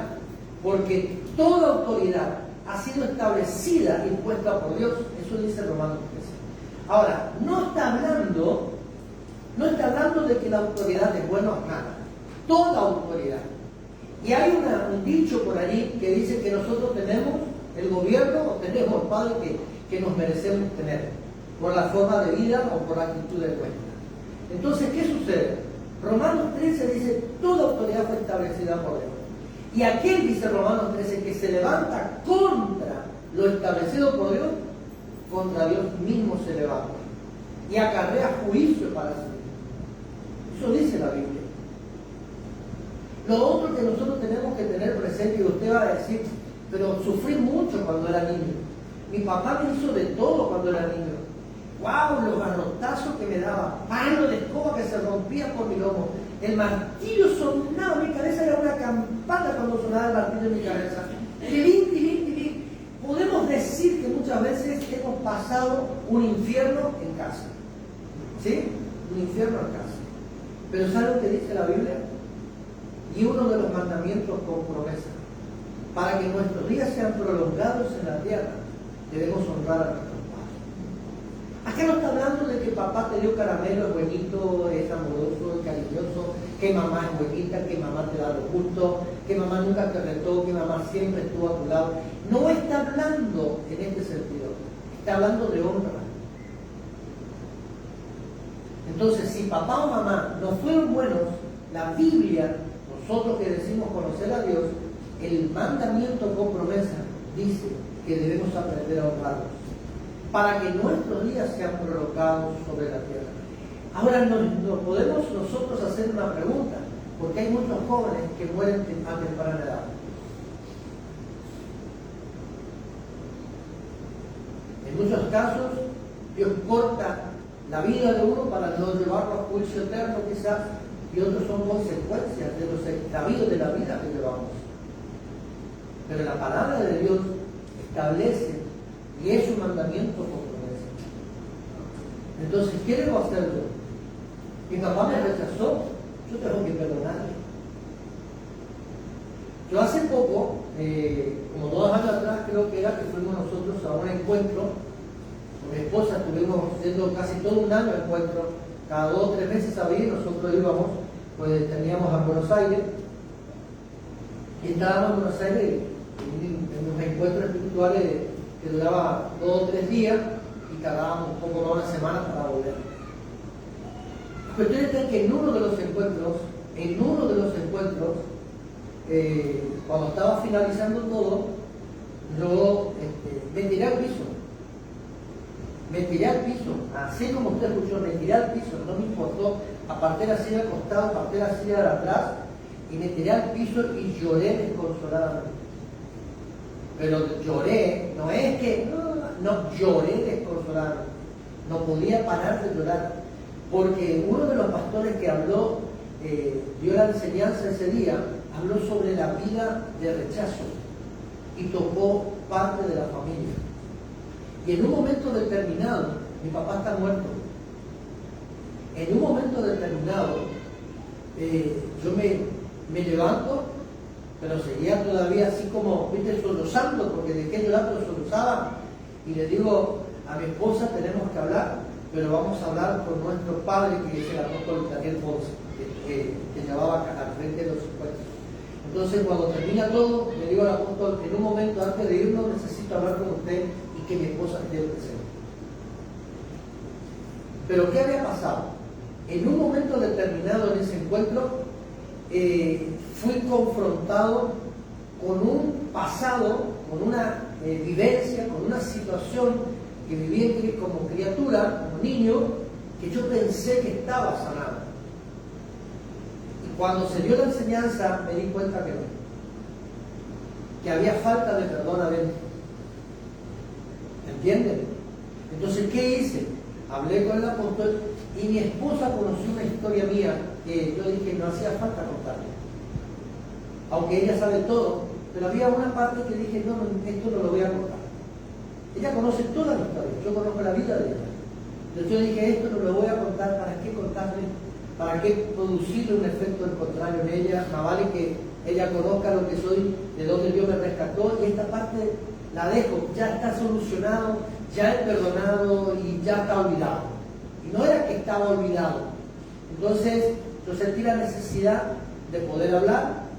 porque toda autoridad ha sido establecida y puesta por Dios. Eso dice Romanos 13. Ahora, no está hablando de que la autoridad es buena o mala. Toda autoridad. Y hay un dicho por allí que dice que nosotros tenemos el gobierno o tenemos el padre que nos merecemos tener, por la forma de vida o por la actitud de nuestra. Entonces, ¿qué sucede? Romanos 13 dice, toda autoridad fue establecida por Dios. Y aquel, dice Romanos 13, que se levanta contra lo establecido por Dios, contra Dios mismo se levanta. Y acarrea juicio para sí. Eso dice la Biblia. Lo otro que nosotros tenemos que tener presente, y usted va a decir, pero sufrí mucho cuando era niño. Mi papá me hizo de todo cuando era niño. ¡Wow! Los garrotazos que me daba, palo de escoba que se rompía por mi lomo. El martillo sonaba, mi cabeza era una campana cuando sonaba el martillo en mi cabeza. Tilín, tilín, tilín. Podemos decir que muchas veces hemos pasado un infierno en casa. ¿Sí? Un infierno en casa. Pero ¿sabe lo que dice la Biblia? Y uno de los mandamientos con promesa. para que nuestros días sean prolongados en la tierra, debemos honrar a nuestros padres. Acá no está hablando de que papá te dio caramelo, es buenito, es amoroso, es cariñoso, que mamá es buenita, que mamá te da lo justo, que mamá nunca te retó, que mamá siempre estuvo a tu lado. No está hablando en este sentido, está hablando de honra. Entonces, si papá o mamá no fueron buenos, la Biblia, nosotros que decimos conocer a Dios, el mandamiento con promesa dice que debemos aprender a honrarlos para que nuestros días sean prolongados sobre la tierra. Ahora nos podemos nosotros hacer una pregunta, porque hay muchos jóvenes que mueren a temprana edad. En muchos casos, Dios corta la vida de uno para no llevarlo a juicio eterno quizás, y otros son consecuencias de los extravíos de la vida que llevamos. Pero la palabra de Dios establece y es un mandamiento con promesa. Entonces, ¿qué debo hacer yo? Mi papá me rechazó, yo tengo que perdonarle. Yo hace poco, como 2 años atrás creo que era, que fuimos nosotros a un encuentro con mi esposa, estuvimos yendo casi todo un año a encuentro, cada 2 o 3 meses a vivir, nosotros íbamos, pues teníamos a Buenos Aires, y estábamos en Buenos Aires en unos encuentros espirituales que duraban 2 o 3 días y tardábamos un poco más de una semana para volver. La cuestión es que en uno de los encuentros, cuando estaba finalizando todo, yo me tiré al piso. Me tiré al piso, así como usted escuchó, me tiré al piso, no me importó, aparté la silla al costado, aparté la silla de atrás y me tiré al piso y lloré desconsoladamente. Pero lloré, no es que, no, lloré desconsoladamente, no podía parar de llorar, porque uno de los pastores que habló, dio la enseñanza ese día, habló sobre la vida de rechazo y tocó parte de la familia. Y en un momento determinado, mi papá está muerto. En un momento determinado, yo me levanto, pero seguía todavía así como, viste, sollozando, porque dejé llorar, pero sollozaba. Y le digo a mi esposa, tenemos que hablar, pero vamos a hablar con nuestro padre, que es el apóstol Daniel Ponce, que llevaba al frente de los encuentros. Entonces, cuando termina todo, le digo al apóstol, en un momento antes de irnos, necesito hablar con usted y que mi esposa esté presente. Pero ¿qué había pasado? En un momento determinado en ese encuentro, fui confrontado con un pasado, con una vivencia, con una situación que viví como criatura, como niño, que yo pensé que estaba sanado. Y cuando se dio la enseñanza me di cuenta que no, que había falta de perdón adentro. ¿Entienden? Entonces, ¿qué hice? Hablé con el apóstol y mi esposa conoció una historia mía que yo dije no hacía falta contarle. Aunque ella sabe todo, pero había una parte que dije, no, esto no lo voy a contar. Ella conoce toda la historia, yo conozco la vida de ella. Entonces yo dije, esto no lo voy a contar, ¿para qué contarle? ¿Para qué producirle un efecto al contrario en ella? Más vale que ella conozca lo que soy, de dónde Dios me rescató, y esta parte la dejo, ya está solucionado, ya he perdonado y ya está olvidado. Y no era que estaba olvidado. Entonces yo sentí la necesidad de poder hablar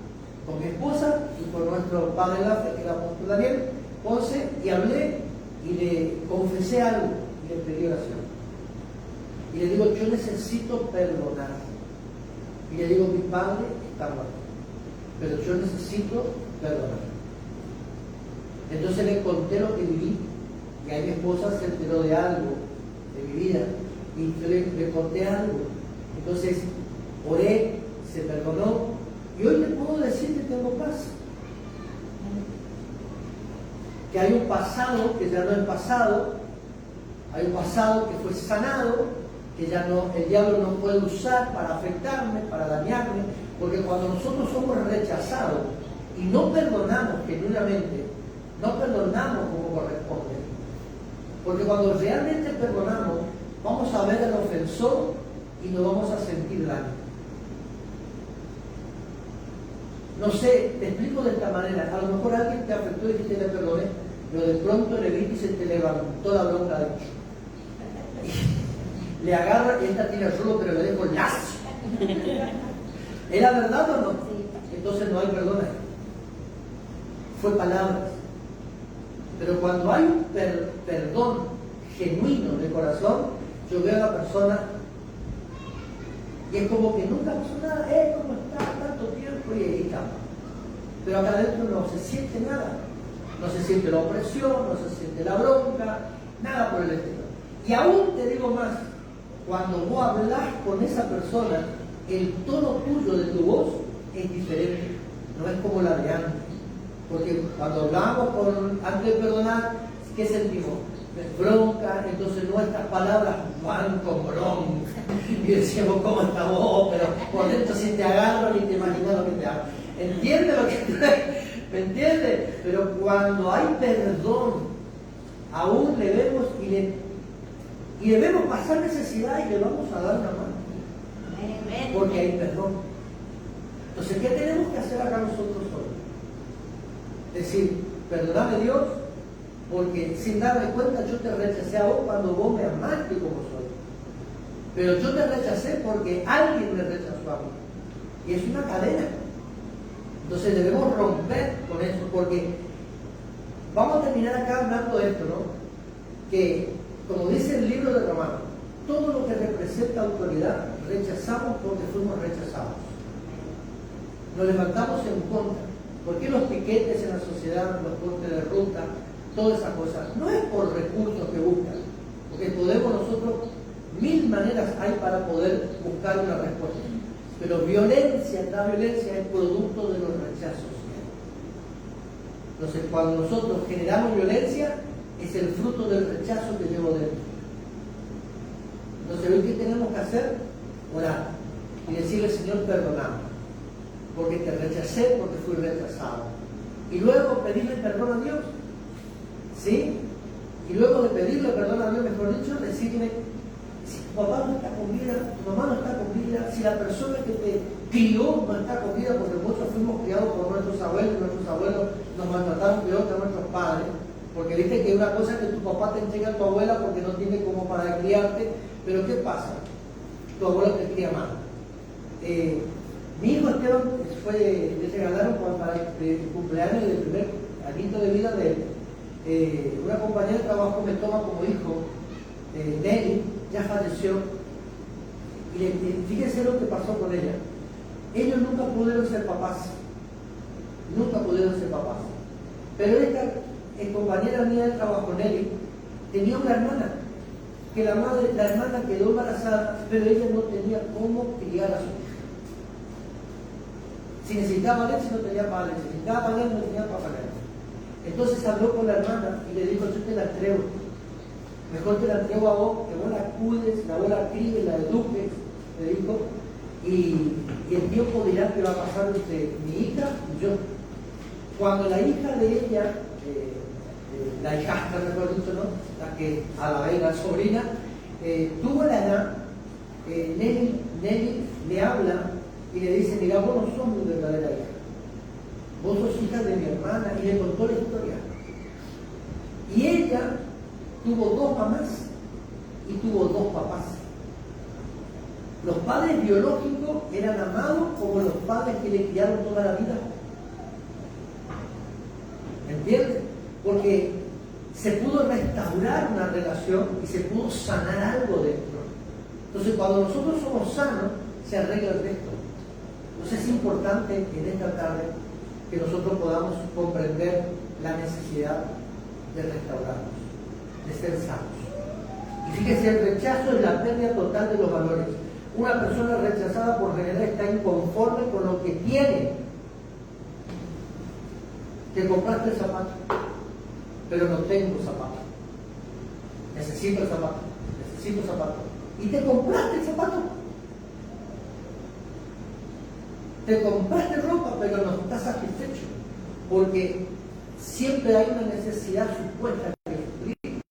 con mi esposa y con nuestro padre de la fe, que era el apóstol Daniel Ponce, y hablé y le confesé algo y le pedí oración. Y le digo, yo necesito perdonar. Y le digo, mi padre está muerto, pero yo necesito perdonar. Entonces le conté lo que viví, y ahí mi esposa se enteró de algo de mi vida, y yo le conté algo. Entonces oré, se perdonó, y hoy le puedo decir que tengo paz. Que hay un pasado que ya no es pasado, hay un pasado que fue sanado, que ya no, el diablo no puede usar para afectarme, para dañarme, porque cuando nosotros somos rechazados y no perdonamos genuinamente, no perdonamos como corresponde, porque cuando realmente perdonamos, vamos a ver al ofensor y no vamos a sentir daño. No sé, te explico de esta manera. A lo mejor alguien te afectó y dijiste le perdoné, pero de pronto le vi y se te levantó la bronca de hecho. Le agarra y esta tira el suelo, pero le dejo el lazo. ¿Era verdad o no? Entonces no hay perdón ahí. Fue palabras. Pero cuando hay un perdón genuino de corazón, yo veo a la persona y es como que nunca pasó nada, ¿cómo está? Tanto tiempo y ahí está. Pero acá adentro no se siente nada. No se siente la opresión, no se siente la bronca, nada por el estilo. Y aún te digo más, cuando vos hablas con esa persona, el tono tuyo de tu voz es diferente, no es como la de antes. Porque cuando hablamos antes de perdonar, ¿qué sentimos? Bronca, entonces nuestras palabras van con bronca. Y decimos, ¿cómo está vos? Pero por dentro si te agarro ni te imaginas lo que te hago. ¿Entiendes lo que ¿Me entiendes? Pero cuando hay perdón, aún le vemos y le vemos pasar necesidad y le vamos a dar una mano. Porque hay perdón. Entonces, ¿qué tenemos que hacer acá nosotros hoy? Decir, perdóname Dios, porque sin darme cuenta yo te rechacé a vos cuando vos me amaste como soy. Pero yo te rechacé porque alguien me rechazó a mí. Y es una cadena. Entonces debemos romper con eso, porque vamos a terminar acá hablando de esto, ¿no? Que, como dice el libro de Romanos, todo lo que representa autoridad rechazamos porque fuimos rechazados. Nos levantamos en contra. ¿Por qué los piquetes en la sociedad, los cortes de ruta, todas esas cosas? No es por recursos que buscan, porque podemos nosotros, 1000 maneras hay para poder buscar una respuesta. Pero la violencia es producto de los rechazos. Entonces, cuando nosotros generamos violencia, es el fruto del rechazo que llevo dentro. Entonces, ¿qué tenemos que hacer? Orar y decirle, Señor, perdoname, porque te rechacé, porque fui rechazado. Y luego pedirle perdón a Dios. ¿Sí? Y luego de pedirle perdón a Dios, mejor dicho, decirle, si tu papá no está con vida, tu mamá no está con vida, si la persona que te crió no está con vida, porque nosotros fuimos criados por nuestros abuelos nos maltrataron peor que nuestros padres, porque viste que una cosa es que tu papá te entrega a tu abuela porque no tiene como para criarte, pero ¿qué pasa? Tu abuela te cría mal. Mi hijo Esteban le regalaron para el cumpleaños del primer añito de vida de él. Una compañera de trabajo me toma como hijo, Nelly, ya falleció, y fíjense lo que pasó con ella. Ellos nunca pudieron ser papás, pero esta compañera mía de trabajo, Nelly, tenía una hermana, que la hermana quedó embarazada, pero ella no tenía cómo criar a su hija. Si necesitaba leche no tenía para leche, si necesitaba pañal no tenía para pañal. Entonces habló con la hermana y le dijo, yo te la entrego. Mejor te la entrego a vos, que vos la cuides, la vos la críes, la eduques, le dijo, y el tiempo dirá que va a pasar entre mi hija y yo. Cuando la hija de ella, la hijastra, mejor dicho, ¿no? La que a la vez la sobrina, tuvo la edad, Nelly le habla y le dice, mira, vos no sos mi verdadera hija, vos sos hija de mi hermana, y le contó la historia. Y ella tuvo 2 mamás y tuvo 2 papás. Los padres biológicos eran amados como los padres que le criaron toda la vida. ¿Entiendes? Porque se pudo restaurar una relación y se pudo sanar algo dentro. Entonces, cuando nosotros somos sanos, se arregla el resto. Entonces, es importante en esta tarde que nosotros podamos comprender la necesidad de restaurarnos, de ser sanos. Y fíjense, el rechazo es la pérdida total de los valores. Una persona rechazada por general está inconforme con lo que tiene. Te compraste el zapato, pero no tengo zapato. Necesito el zapato. Y te compraste el zapato. Te compraste ropa, pero no estás satisfecho. Porque siempre hay una necesidad supuesta que suplir.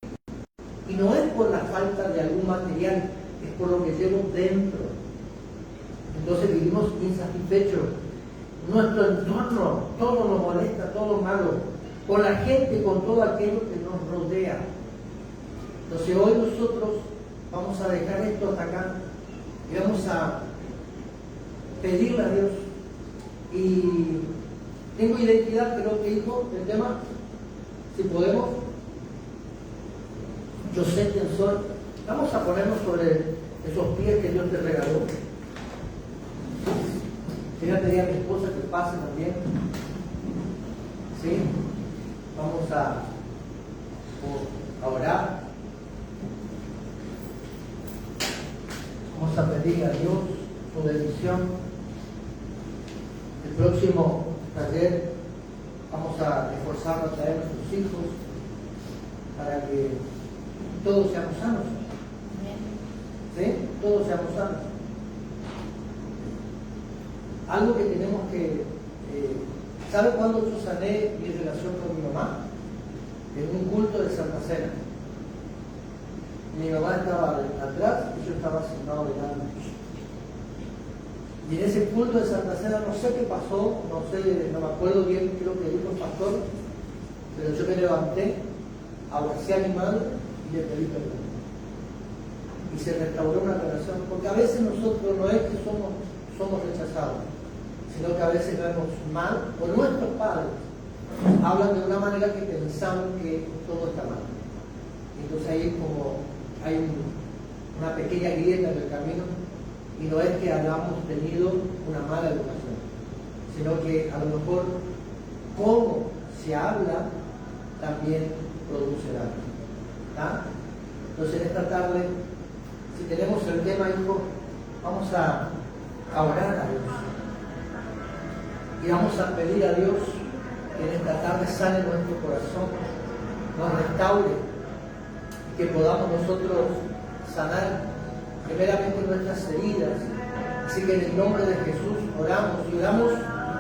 Y no es por la falta de algún material, es por lo que llevo dentro. Entonces vivimos insatisfechos. nuestro entorno, todo nos molesta, todo malo, con la gente, con todo aquello que nos rodea. Entonces hoy nosotros vamos a dejar esto hasta acá y vamos a pedirle a Dios. Y tengo identidad, creo que dijo el tema, si podemos, yo sé quién soy. Vamos a ponernos sobre esos pies que Dios te regaló. Voy a pedir a mi esposa que pase también. ¿Sí? Vamos a orar. Vamos a pedir a Dios su bendición. El próximo taller vamos a esforzarnos a traer a nuestros hijos para que todos seamos sanos. ¿Sí? Todos seamos sanos. Algo que tenemos que... ¿sabe cuándo yo sané mi relación con mi mamá? En un culto de Santa Cena. Mi mamá estaba atrás y yo estaba sentado delante. Y en ese culto de Santa Cena no sé qué pasó, no me acuerdo bien qué es lo que dijo el pastor, pero yo me levanté, abracé a mi madre y le pedí perdón. Y se restauró una relación, porque a veces nosotros no es que somos rechazados, sino que a veces vemos mal, o nuestros padres hablan de una manera que pensamos que todo está mal. Entonces ahí como hay una pequeña grieta en el camino, y no es que hayamos tenido una mala educación, sino que a lo mejor cómo se habla también produce daño. ¿Tá? Entonces esta tarde, si tenemos el tema, hijo, vamos a orar a Dios. Y vamos a pedir a Dios que en esta tarde sane nuestro corazón, nos restaure y que podamos nosotros sanar primeramente nuestras heridas. Así que en el nombre de Jesús oramos y oramos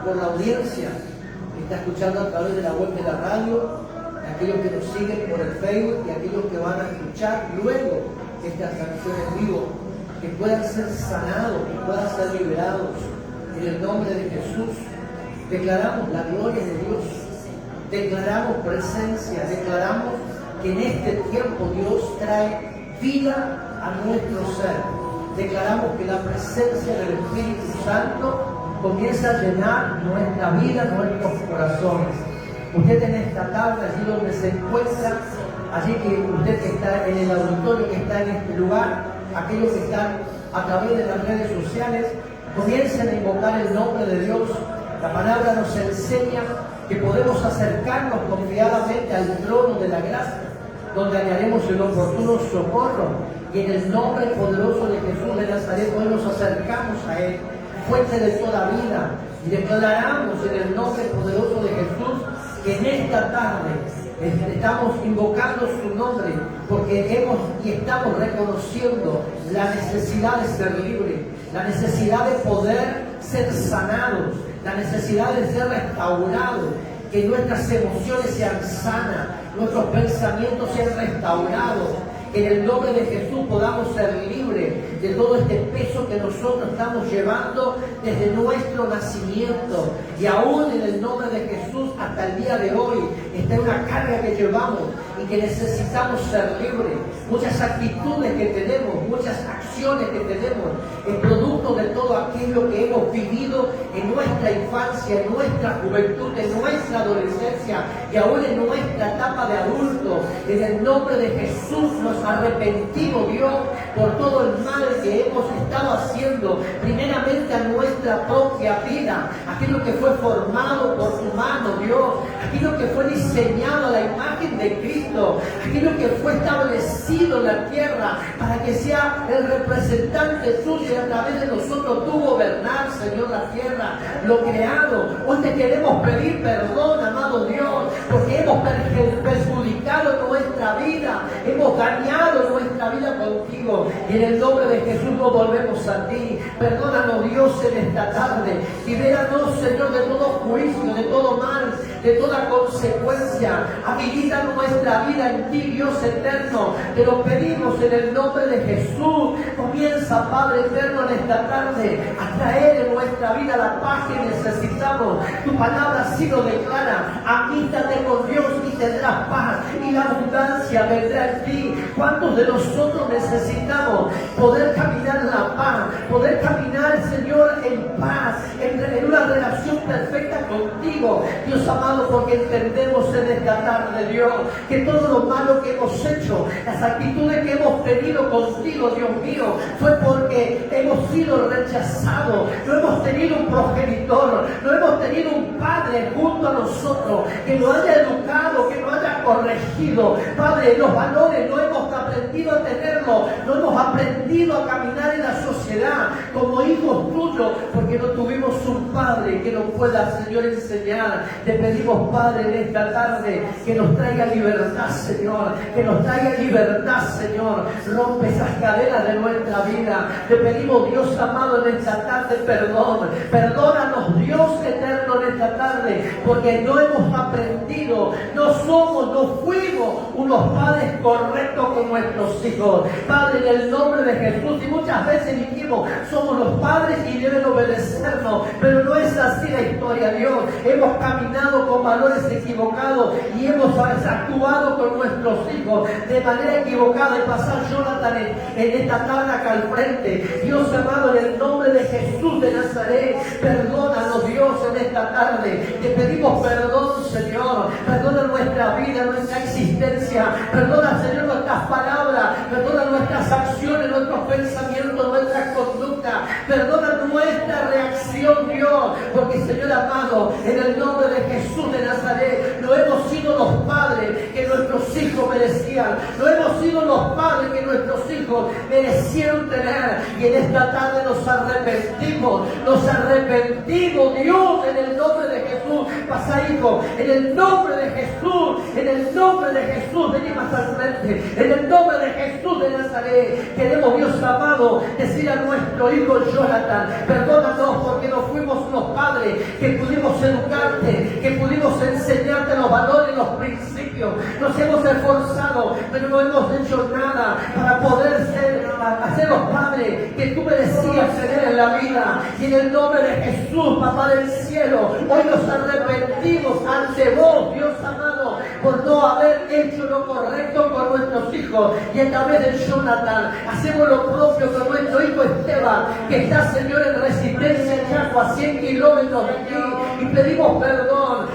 por la audiencia que está escuchando a través de la web de la radio, aquellos que nos siguen por el Facebook y aquellos que van a escuchar luego esta transmisión en vivo, que puedan ser sanados, que puedan ser liberados. En el nombre de Jesús declaramos la gloria de Dios, declaramos presencia, declaramos que en este tiempo Dios trae vida a nuestro ser. Declaramos que la presencia del Espíritu Santo comienza a llenar nuestra vida, nuestros corazones. Usted en esta tarde, allí donde se encuentra, allí que usted que está en el auditorio, que está en este lugar, aquellos que están a través de las redes sociales, comiencen a invocar el nombre de Dios. La palabra nos enseña que podemos acercarnos confiadamente al trono de la gracia, donde hallaremos el oportuno socorro. Y en el nombre poderoso de Jesús de Nazaret, hoy nos acercamos a Él, fuente de toda vida, y declaramos en el nombre poderoso de Jesús que en esta tarde estamos invocando su nombre, porque hemos y estamos reconociendo la necesidad de ser libres, la necesidad de poder ser sanados, la necesidad de ser restaurados, que nuestras emociones sean sanas, nuestros pensamientos sean restaurados. Que en el nombre de Jesús podamos ser libres de todo este peso que nosotros estamos llevando desde nuestro nacimiento. Y aún en el nombre de Jesús hasta el día de hoy está una carga que llevamos y que necesitamos ser libres. Muchas actitudes que tenemos, muchas acciones que tenemos, es producto de todo aquello que hemos vivido en nuestra infancia, en nuestra juventud, en nuestra adolescencia y aún en nuestra etapa de adulto. En el nombre de Jesús nos arrepentimos, Dios, por todo el mal que hemos estado haciendo, primeramente a nuestra propia vida, aquello que fue formado por tu mano, Dios, aquello que fue diseñado a la imagen de Cristo, aquello que fue establecido en la tierra para que sea el representante tuyo y a través de nosotros tú gobernar, Señor, la tierra, lo creado. Hoy te queremos pedir perdón, amado Dios, porque hemos perjudicado nuestra vida, hemos dañado nuestra vida contigo, y en el nombre de Jesús nos volvemos a ti. Perdónanos, Dios, en esta tarde, libéranos, Señor, de todo juicio, de todo mal, de toda consecuencia. Habilita nuestra vida en ti, Dios eterno, te lo pedimos en el nombre de Jesús. Comienza, Padre eterno, en esta tarde a traer en nuestra vida vida la paz que necesitamos. Tu palabra así lo declara. Amístate con Dios y tendrás paz, y la abundancia vendrá en ti. ¿Cuántos de nosotros necesitamos poder caminar en la paz, poder caminar, Señor, en paz, en una relación perfecta contigo, Dios amado? Porque entendemos en esta tarde, Dios, que todo lo malo que hemos hecho, las actitudes que hemos tenido contigo, Dios mío, fue porque hemos sido rechazados. No hemos tenido un progenitor, no hemos tenido un padre junto a nosotros que nos haya educado, que nos haya corregido. Padre, los valores no hemos aprendido a tenerlos, no hemos aprendido a caminar en la sociedad como hijos tuyos, porque no tuvimos un padre que nos pueda, Señor, enseñar. Te pedimos, Padre, en esta tarde, que nos traiga libertad, Señor, que nos traiga libertad, Señor. Rompe esas cadenas de nuestra vida. Te pedimos, Dios amado, en esta tarde, perdón. Perdónanos, Dios eterno, en esta tarde, porque no hemos aprendido, no fuimos unos padres correctos con nuestros hijos. Padre, en el nombre de Jesús, y muchas veces dijimos, somos los padres y deben obedecernos, pero no es así la historia, Dios. Hemos caminado con valores equivocados y hemos actuado con nuestros hijos de manera equivocada. Y pasar Jonathan en esta tarde acá al frente. Dios amado, en el nombre de Jesús de Nazaret, perdónanos, Dios, en esta tarde. Te pedimos perdón, Señor. Perdona nuestra vida, nuestra existencia. Perdona, Señor, nuestras palabras. Perdona nuestras acciones, nuestros pensamientos, nuestras conductas. Perdona nuestra reacción, Dios. Porque, Señor amado, en el nombre de Jesús de Nazaret, no hemos sido los padres que nuestros hijos merecían. No hemos sido los padres que nuestros hijos merecieron tener. Y en esta tarde nos arrepentimos, Dios, en el nombre de Jesús. Pasa, hijo, en el nombre de Jesús, vení más al frente, en el nombre de Jesús de Nazaret. Queremos, Dios amado, decir a nuestro hijo Jonathan, perdónanos porque no fuimos unos padres que pudimos educarte, que pudimos enseñarte los valores, los principios. Nos hemos esforzado, pero no hemos hecho nada para poder ser los padres que tú merecías tener en la vida. Y en el nombre de Jesús, Papá del cielo, hoy nos arrepentimos ante vos, Dios amado, por no haber hecho lo correcto con nuestros hijos. Y a través de Jonathan hacemos lo propio con nuestro hijo Esteban, que está, Señor, en Resistencia en Chaco, a 100 kilómetros de aquí. Y pedimos perdón,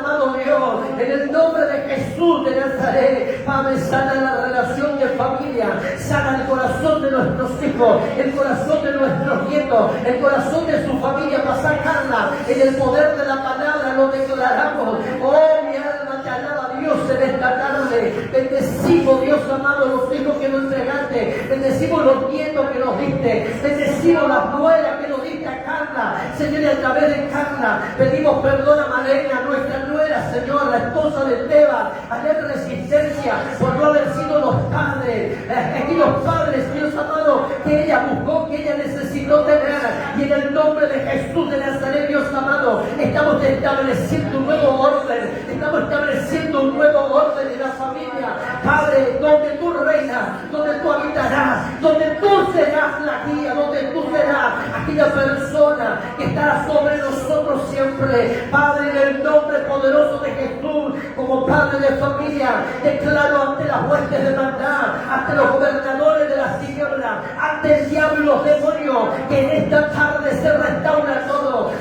amado Dios, en el nombre de Jesús de Nazaret. Padre, sana la relación de familia, sana el corazón de nuestros hijos, el corazón de nuestros nietos, el corazón de su familia. Pasa, Carla, en el poder de la palabra lo declaramos. Oh, mi alma te alaba, Dios, en esta tarde. Bendecimos, Dios amado, los hijos que nos entregaste. Bendecimos los nietos que nos diste. Bendecimos las nueras que nos diste a Carla. Señor, y a través de Carla pedimos perdón a Malena, nuestra nuera, Señor, la esposa de Esteban, allá en Resistencia, por no haber sido los padres, aquellos padres, Dios amado, que ella buscó, que ella necesitó tener. Y en el nombre de Jesús de Nazaret, Dios amado, estamos estableciendo un nuevo orden, estamos estableciendo un nuevo orden en la familia. Padre, donde tú reinas, donde tú habitarás, donde tú serás la guía, donde tú serás aquella persona que estará sobre nosotros siempre. Padre, en el nombre poderoso de Jesús, como padre de familia, declaro ante las huestes de maldad, ante los gobernadores de las tinieblas, ante el diablo y los demonios, que en esta tarde se restaura todo,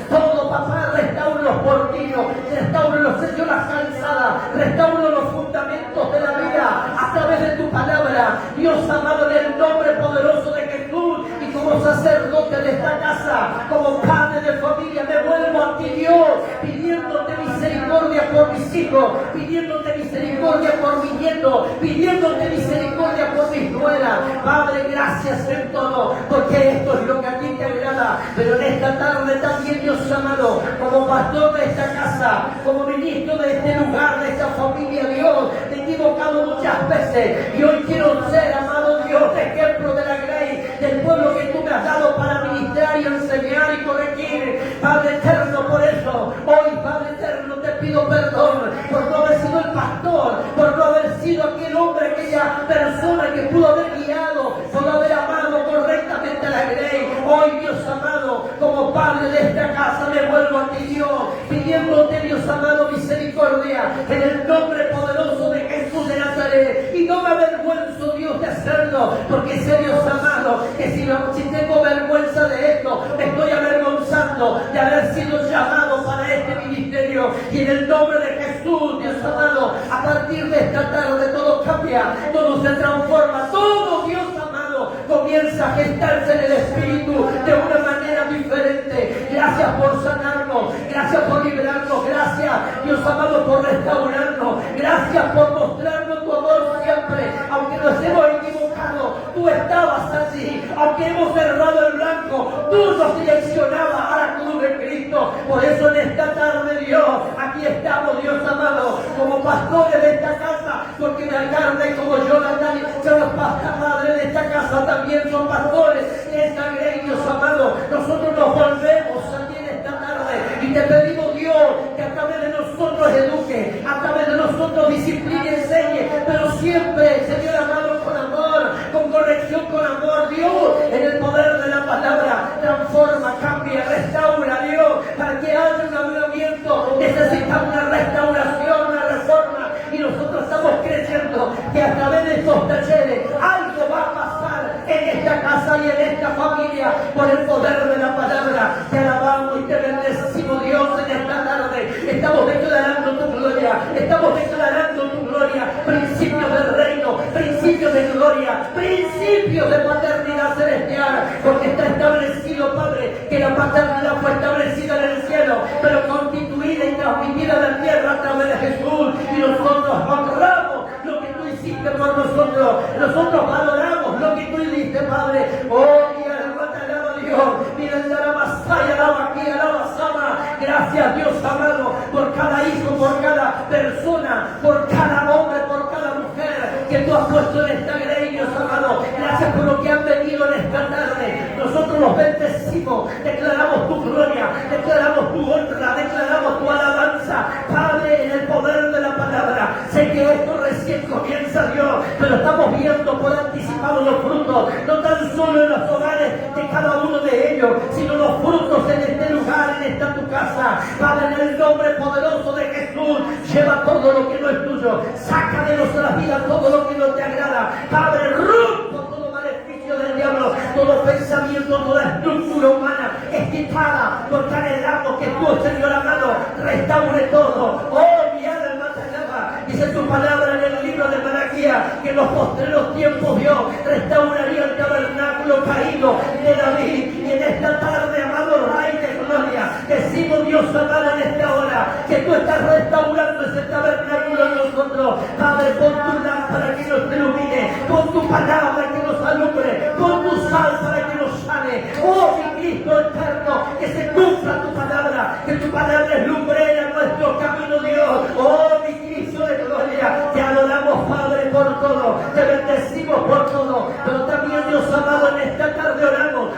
papá, restaura los portillos, restaura los sellos, las calzadas, restaura los fundamentos de la vida a través de tu palabra, Dios amado, en el nombre poderoso de Jesús. Y como sacerdote de esta casa, como padre de familia, me vuelvo a ti, Dios, pidiéndote misericordia por mis hijos, pidiéndote misericordia por mi nieto, pidiéndote misericordia por mis nueras. Padre, gracias en todo, porque esto es lo que a ti te agrada. Pero en esta tarde también, Dios amado, como pastor de esta casa, como ministro de este lugar, de esta familia, Dios, te he equivocado muchas veces. Y hoy quiero ser, amado Dios, ejemplo de la grey, del pueblo que tú me has dado para ministrar y enseñar y corregir. Padre eterno, por eso, hoy, Padre eterno, te pido perdón por no haber sido el pastor, por no haber sido aquel hombre, aquella persona que pudo haber guiado, por no haber amado correctamente a la grey. Hoy, Dios amado, como Padre Padre de esta casa, me vuelvo a ti, Dios, pidiéndote, Dios amado, misericordia, en el nombre poderoso de Jesús de Nazaret. Y no me avergüenzo, Dios, de hacerlo, porque sé, Dios amado, que si tengo vergüenza de esto, me estoy avergonzando de haber sido llamado para este ministerio. Y en el nombre de Jesús, Dios amado, a partir de esta tarde todo cambia, todo se transforma, todo, Dios amado, comienza a gestarse en el Espíritu de una manera diferente. Gracias por sanarnos, gracias por liberarnos, gracias, Dios amado, por restaurarnos, gracias por mostrarnos tu amor siempre. Aunque nos hemos equivocado, tú estabas allí. Aunque hemos cerrado el blanco, tú nos direccionabas a la cruz de Cristo. Por eso en esta tarde, Dios, aquí estamos, Dios amado, como pastores de esta casa, porque Nalgarda y como Jonathan, que los padres de esta casa también son pastores de esta grey, Dios amado. Nosotros nos volvemos aquí en esta tarde y te pedimos, Dios, que a través de nosotros eduque, a través de nosotros discipline y enseñe, pero siempre, Señor amado, con amor, con corrección, con amor, Dios, en el poder de la palabra, transforma, cambia, restaura, Dios, para que haya un avivamiento. Necesitamos una restauración, una reforma, y nosotros estamos creyendo que a través de estos talleres algo va a pasar en esta casa y en esta familia por el poder de la palabra. Te alabamos y te bendecimos, Dios, en esta tarde. Estamos declarando tu gloria, estamos declarando tu gloria, principios del reino, principios de gloria, principios de paternidad celestial, porque está establecido, Padre, que la paternidad fue establecida en el cielo, pero constituida y transmitida en la tierra a través de Jesús, y nosotros honramos lo que tú hiciste por nosotros valoramos lo que tú hiciste, Padre. Oh, mi alma te alaba, Dios, mi alma masaya, alaba aquí, alaba sama. Gracias, Dios amado, por cada hijo, por cada persona, por cada hombre, por cada mujer que tú has puesto en esta grey, Dios amado. Gracias por lo que han venido en esta tarde. Nosotros los bendecimos, declaramos tu gloria, declaramos tu honra, declaramos tu alabanza, Padre, en el poder de la palabra. Sé que esto recién comienza, Dios, pero estamos viendo por anticipado los frutos, no tan solo en los hogares de cada uno de ellos, sino los frutos en este lugar, en esta tu casa. Padre, en el nombre poderoso de Jesús, lleva todo lo que no es tuyo, saca de nuestras vidas todo lo que no te agrada. Padre, rompo todo maleficio del diablo, todo pensamiento, toda estructura humana es quitada, porque anhelamos que tú, Señor amado, restaure todo. Oh, mi alma te alaba. Dice tu palabra en el libro de Malaquías que en los postreros tiempos Dios restauraría el tabernáculo caído de David. Y en esta tarde, amado Rey de Gloria, decimos, Dios amado, en esta hora que tú estás restaurando ese tabernáculo en nosotros. Padre, pon tu lámpara que nos ilumine, pon tu palabra que nos alumbre, pon tu sal para que nos sane. Oh, mi Cristo eterno, que se cumpla tu palabra, que tu palabra es lumbrera en nuestro camino, Dios. Oh, mi Cristo de gloria, te adoramos, Padre, por todo, te bendecimos por todo, pero también, Dios amado, en esta tarde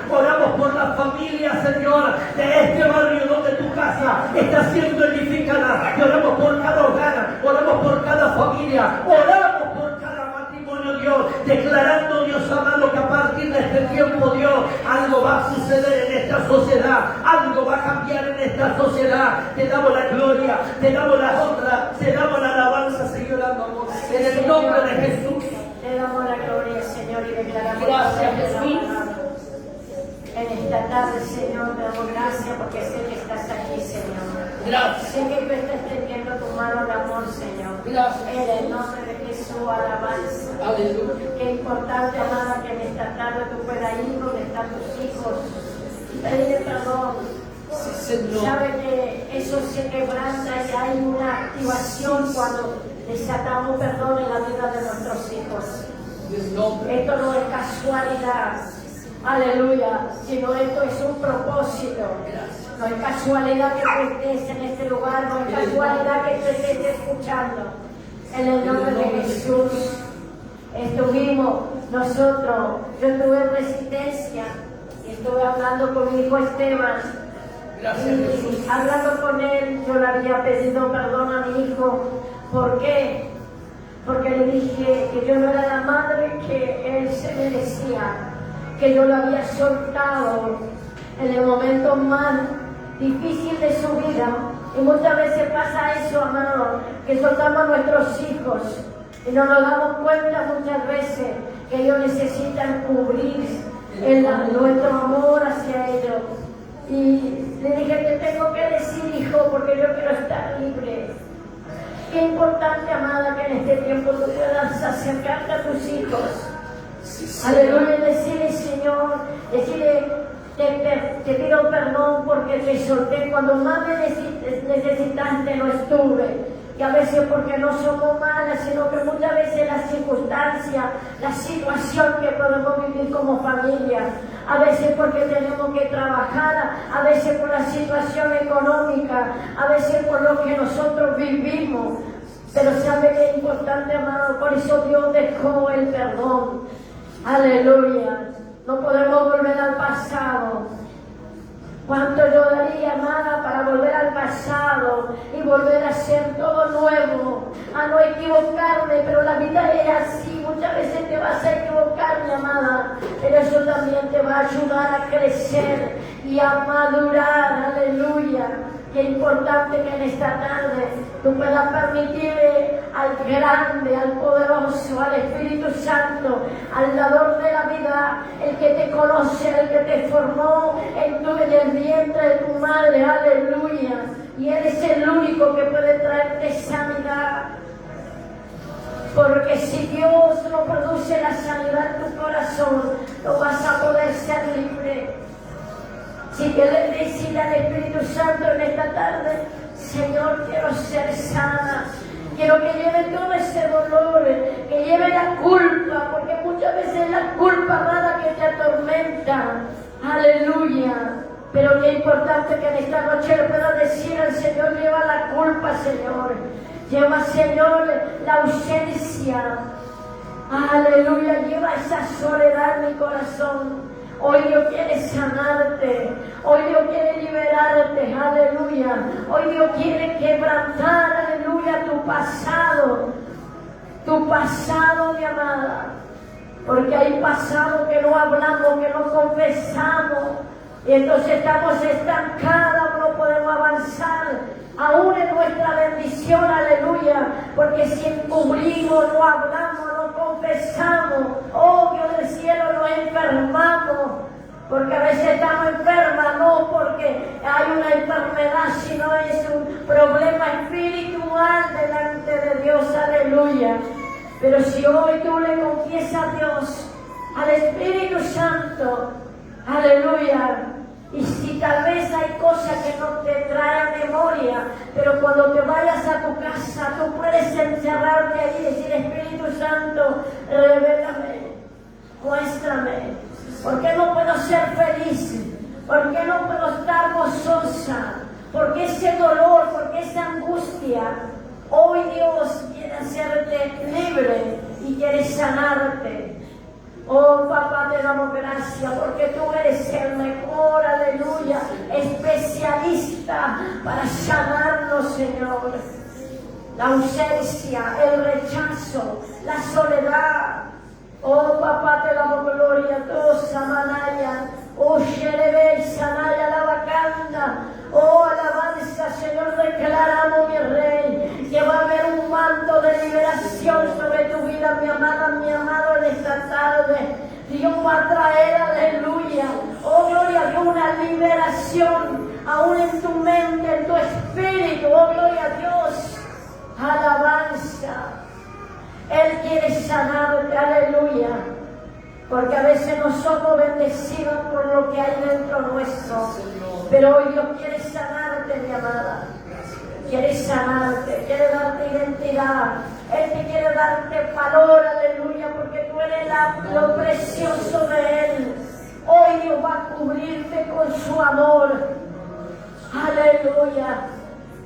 oramos por la familia, Señor, de este barrio donde tu casa está siendo edificada. Y oramos por cada hogar, oramos por cada familia, oramos por cada matrimonio, Dios, declarando, Dios amado, que a partir de este tiempo, Dios, algo va a suceder en esta sociedad, algo va a cambiar en esta sociedad. Te damos la gloria, te damos la honra, te damos la alabanza, Señor amado, en el nombre de Jesús. Te damos la gloria, Señor, y declaramos Gracias, Jesús. En esta tarde, Señor, te damos gracias porque sé que estás aquí, Señor. Gracias. Sé que tú estás extendiendo tu mano de amor, Señor. Gracias. En el nombre de Jesús, alabanza. Aleluya. Qué importante, amada, que en esta tarde tú puedas ir donde están tus hijos y pedirle perdón. Sí, Señor. Sabe que eso se quebranta y hay una activación cuando desatamos perdón en la vida de nuestros hijos. Esto no es casualidad, aleluya, sino esto es un propósito. No es casualidad que tú estés en este lugar, no es casualidad que tú estés escuchando. En el nombre de Jesús estuvimos nosotros, yo estuve en Resistencia y estuve hablando con mi hijo Esteban. Y hablando con él, yo le había pedido perdón a mi hijo. ¿Por qué? Porque le dije que yo no era la madre que él se merecía, que yo lo había soltado en el momento más difícil de su vida. Y muchas veces pasa eso, amado, que soltamos a nuestros hijos y no nos damos cuenta muchas veces que ellos necesitan cubrir nuestro amor hacia ellos. Y le dije, te tengo que decir, hijo, porque yo quiero estar libre. Qué importante, amada, que en este tiempo tú puedas acercarte a tus hijos. Aleluya, decirle, Señor, decirle, te pido perdón porque te solté cuando más me necesitaste, no estuve. Y a veces porque no somos malas, sino que muchas veces la circunstancia, la situación que podemos vivir como familia, a veces porque tenemos que trabajar, a veces por la situación económica, a veces por lo que nosotros vivimos. Pero sabe que es importante, amado, por eso Dios dejó el perdón. Aleluya. No podemos volver al pasado. Cuánto yo daría, amada, para volver al pasado y volver a hacer todo nuevo, a no equivocarme, pero la vida es así, muchas veces te vas a equivocar, mi amada, pero eso también te va a ayudar a crecer y a madurar, aleluya. Qué importante que en esta tarde tú puedas permitirle al grande, al poderoso, al Espíritu Santo, al dador de la vida, el que te conoce, el que te formó en el vientre de tu madre, aleluya. Y Él es el único que puede traerte sanidad. Porque si Dios no produce la sanidad en tu corazón, no vas a poder ser libre. Si que le decida al Espíritu Santo en esta tarde, Señor, quiero ser sana, quiero que lleve todo ese dolor, que lleve la culpa, porque muchas veces es la culpa, amada, que te atormenta, aleluya. Pero qué importante que en esta noche le pueda decir al Señor, lleva la culpa, Señor, lleva, Señor, la ausencia, aleluya, lleva esa soledad en mi corazón. Hoy Dios quiere sanarte, hoy Dios quiere liberarte, aleluya. Hoy Dios quiere quebrantar, aleluya, tu pasado, mi amada. Porque hay pasado que no hablamos, que no confesamos, y entonces estamos estancados, no podemos avanzar, aún en nuestra bendición, aleluya. Porque si encubrimos, no hablamos, no confesamos, oh Dios del cielo, nos enfermamos. Porque a veces estamos enfermas, no porque hay una enfermedad, sino es un problema espiritual delante de Dios, aleluya. Pero si hoy tú le confiesas a Dios, al Espíritu Santo, aleluya, y si tal vez hay cosas que no te traen memoria, pero cuando te vayas a tu casa, tú puedes encerrarte ahí y decir, Espíritu Santo, revélame, muéstrame, ¿por qué no puedo ser feliz? ¿Por qué no puedo estar gozosa? ¿Por qué ese dolor? ¿Por qué esa angustia? Hoy Dios quiere hacerte libre y quiere sanarte. Oh, papá, te damos gracias porque tú eres el mejor, aleluya, especialista para sanarnos, Señor. La ausencia, el rechazo, la soledad. Oh, papá, te damos gloria a todos, Samanaya. Oh, Sherebe, Sanaya, la bacanda. Oh, alabanza, Señor, declaramos, mi Rey, que va a haber un manto de liberación sobre tu vida, mi amada, mi amado, en esta tarde. Dios va a traer, aleluya, oh, gloria a Dios, una liberación, aún en tu mente, en tu espíritu, oh, gloria a Dios, alabanza. Él quiere sanarte, aleluya. Porque a veces no somos bendecidos por lo que hay dentro nuestro. Pero hoy Dios quiere sanarte, mi amada. Quiere sanarte, quiere darte identidad. Él te quiere darte valor, aleluya, porque tú eres lo precioso de Él. Hoy Dios va a cubrirte con su amor. Aleluya.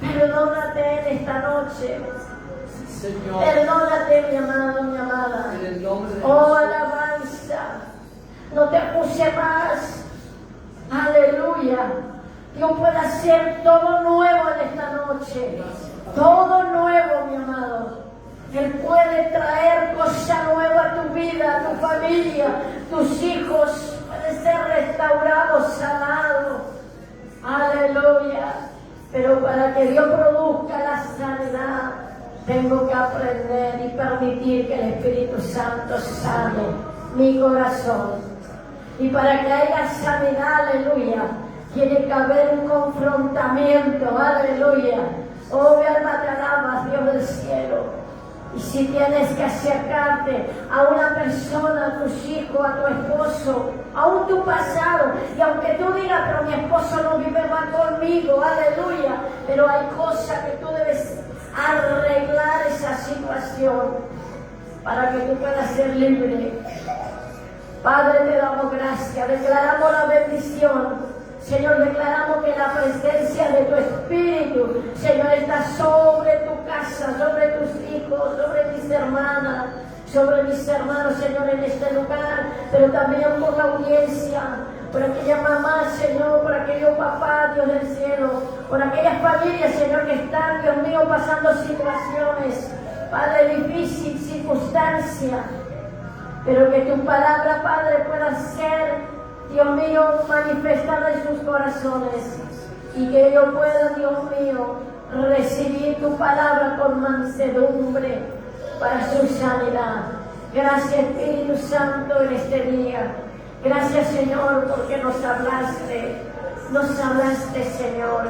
Perdónate en esta noche. Señor. Perdónate, mi amado, mi amada. Oh, alabanza. No te acuse más. Aleluya. Dios puede hacer todo nuevo en esta noche. Todo nuevo, mi amado. Él puede traer cosa nueva a tu vida, a tu familia, tus hijos. Puede ser restaurado, sanado. Aleluya. Pero para que Dios produzca la sanidad, tengo que aprender y permitir que el Espíritu Santo sane mi corazón. Y para que haya sanidad, aleluya, tiene que haber un confrontamiento, aleluya. Oh, mi alma te alabas, Dios del cielo. Y si tienes que acercarte a una persona, a tus hijos, a tu esposo, aún tu pasado, y aunque tú digas, pero mi esposo no vive mal conmigo, aleluya, pero hay cosas que tú debes arreglar esa situación para que tú puedas ser libre. Padre, te damos gracias, declaramos la bendición. Señor, declaramos que la presencia de tu Espíritu, Señor, está sobre tu casa, sobre tus hijos, sobre mis hermanas, sobre mis hermanos, Señor, en este lugar, pero también por la audiencia, por aquella mamá, Señor, por aquellos papás, Dios del cielo, por aquellas familias, Señor, que están, Dios mío, pasando situaciones, Padre, difícil, circunstancia, pero que tu palabra, Padre, pueda ser, Dios mío, manifestada en sus corazones y que ellos puedan, Dios mío, recibir tu palabra con mansedumbre para su sanidad. Gracias, Espíritu Santo, en este día. Gracias, Señor, porque nos hablaste, Señor.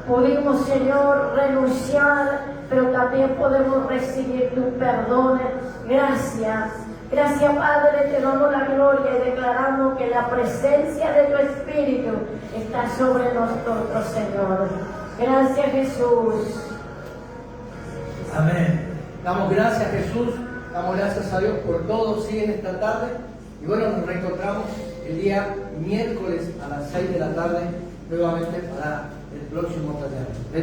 Pudimos, Señor, renunciar, pero también podemos recibir tu perdón. Gracias. Gracias, Padre, te damos la gloria y declaramos que la presencia de tu Espíritu está sobre nosotros, Señor. Gracias, Jesús. Amén. Damos gracias, Jesús. Damos gracias a Dios por todo. Siguen esta tarde. Y bueno, nos reencontramos el día miércoles a las 6 de la tarde nuevamente para el próximo taller.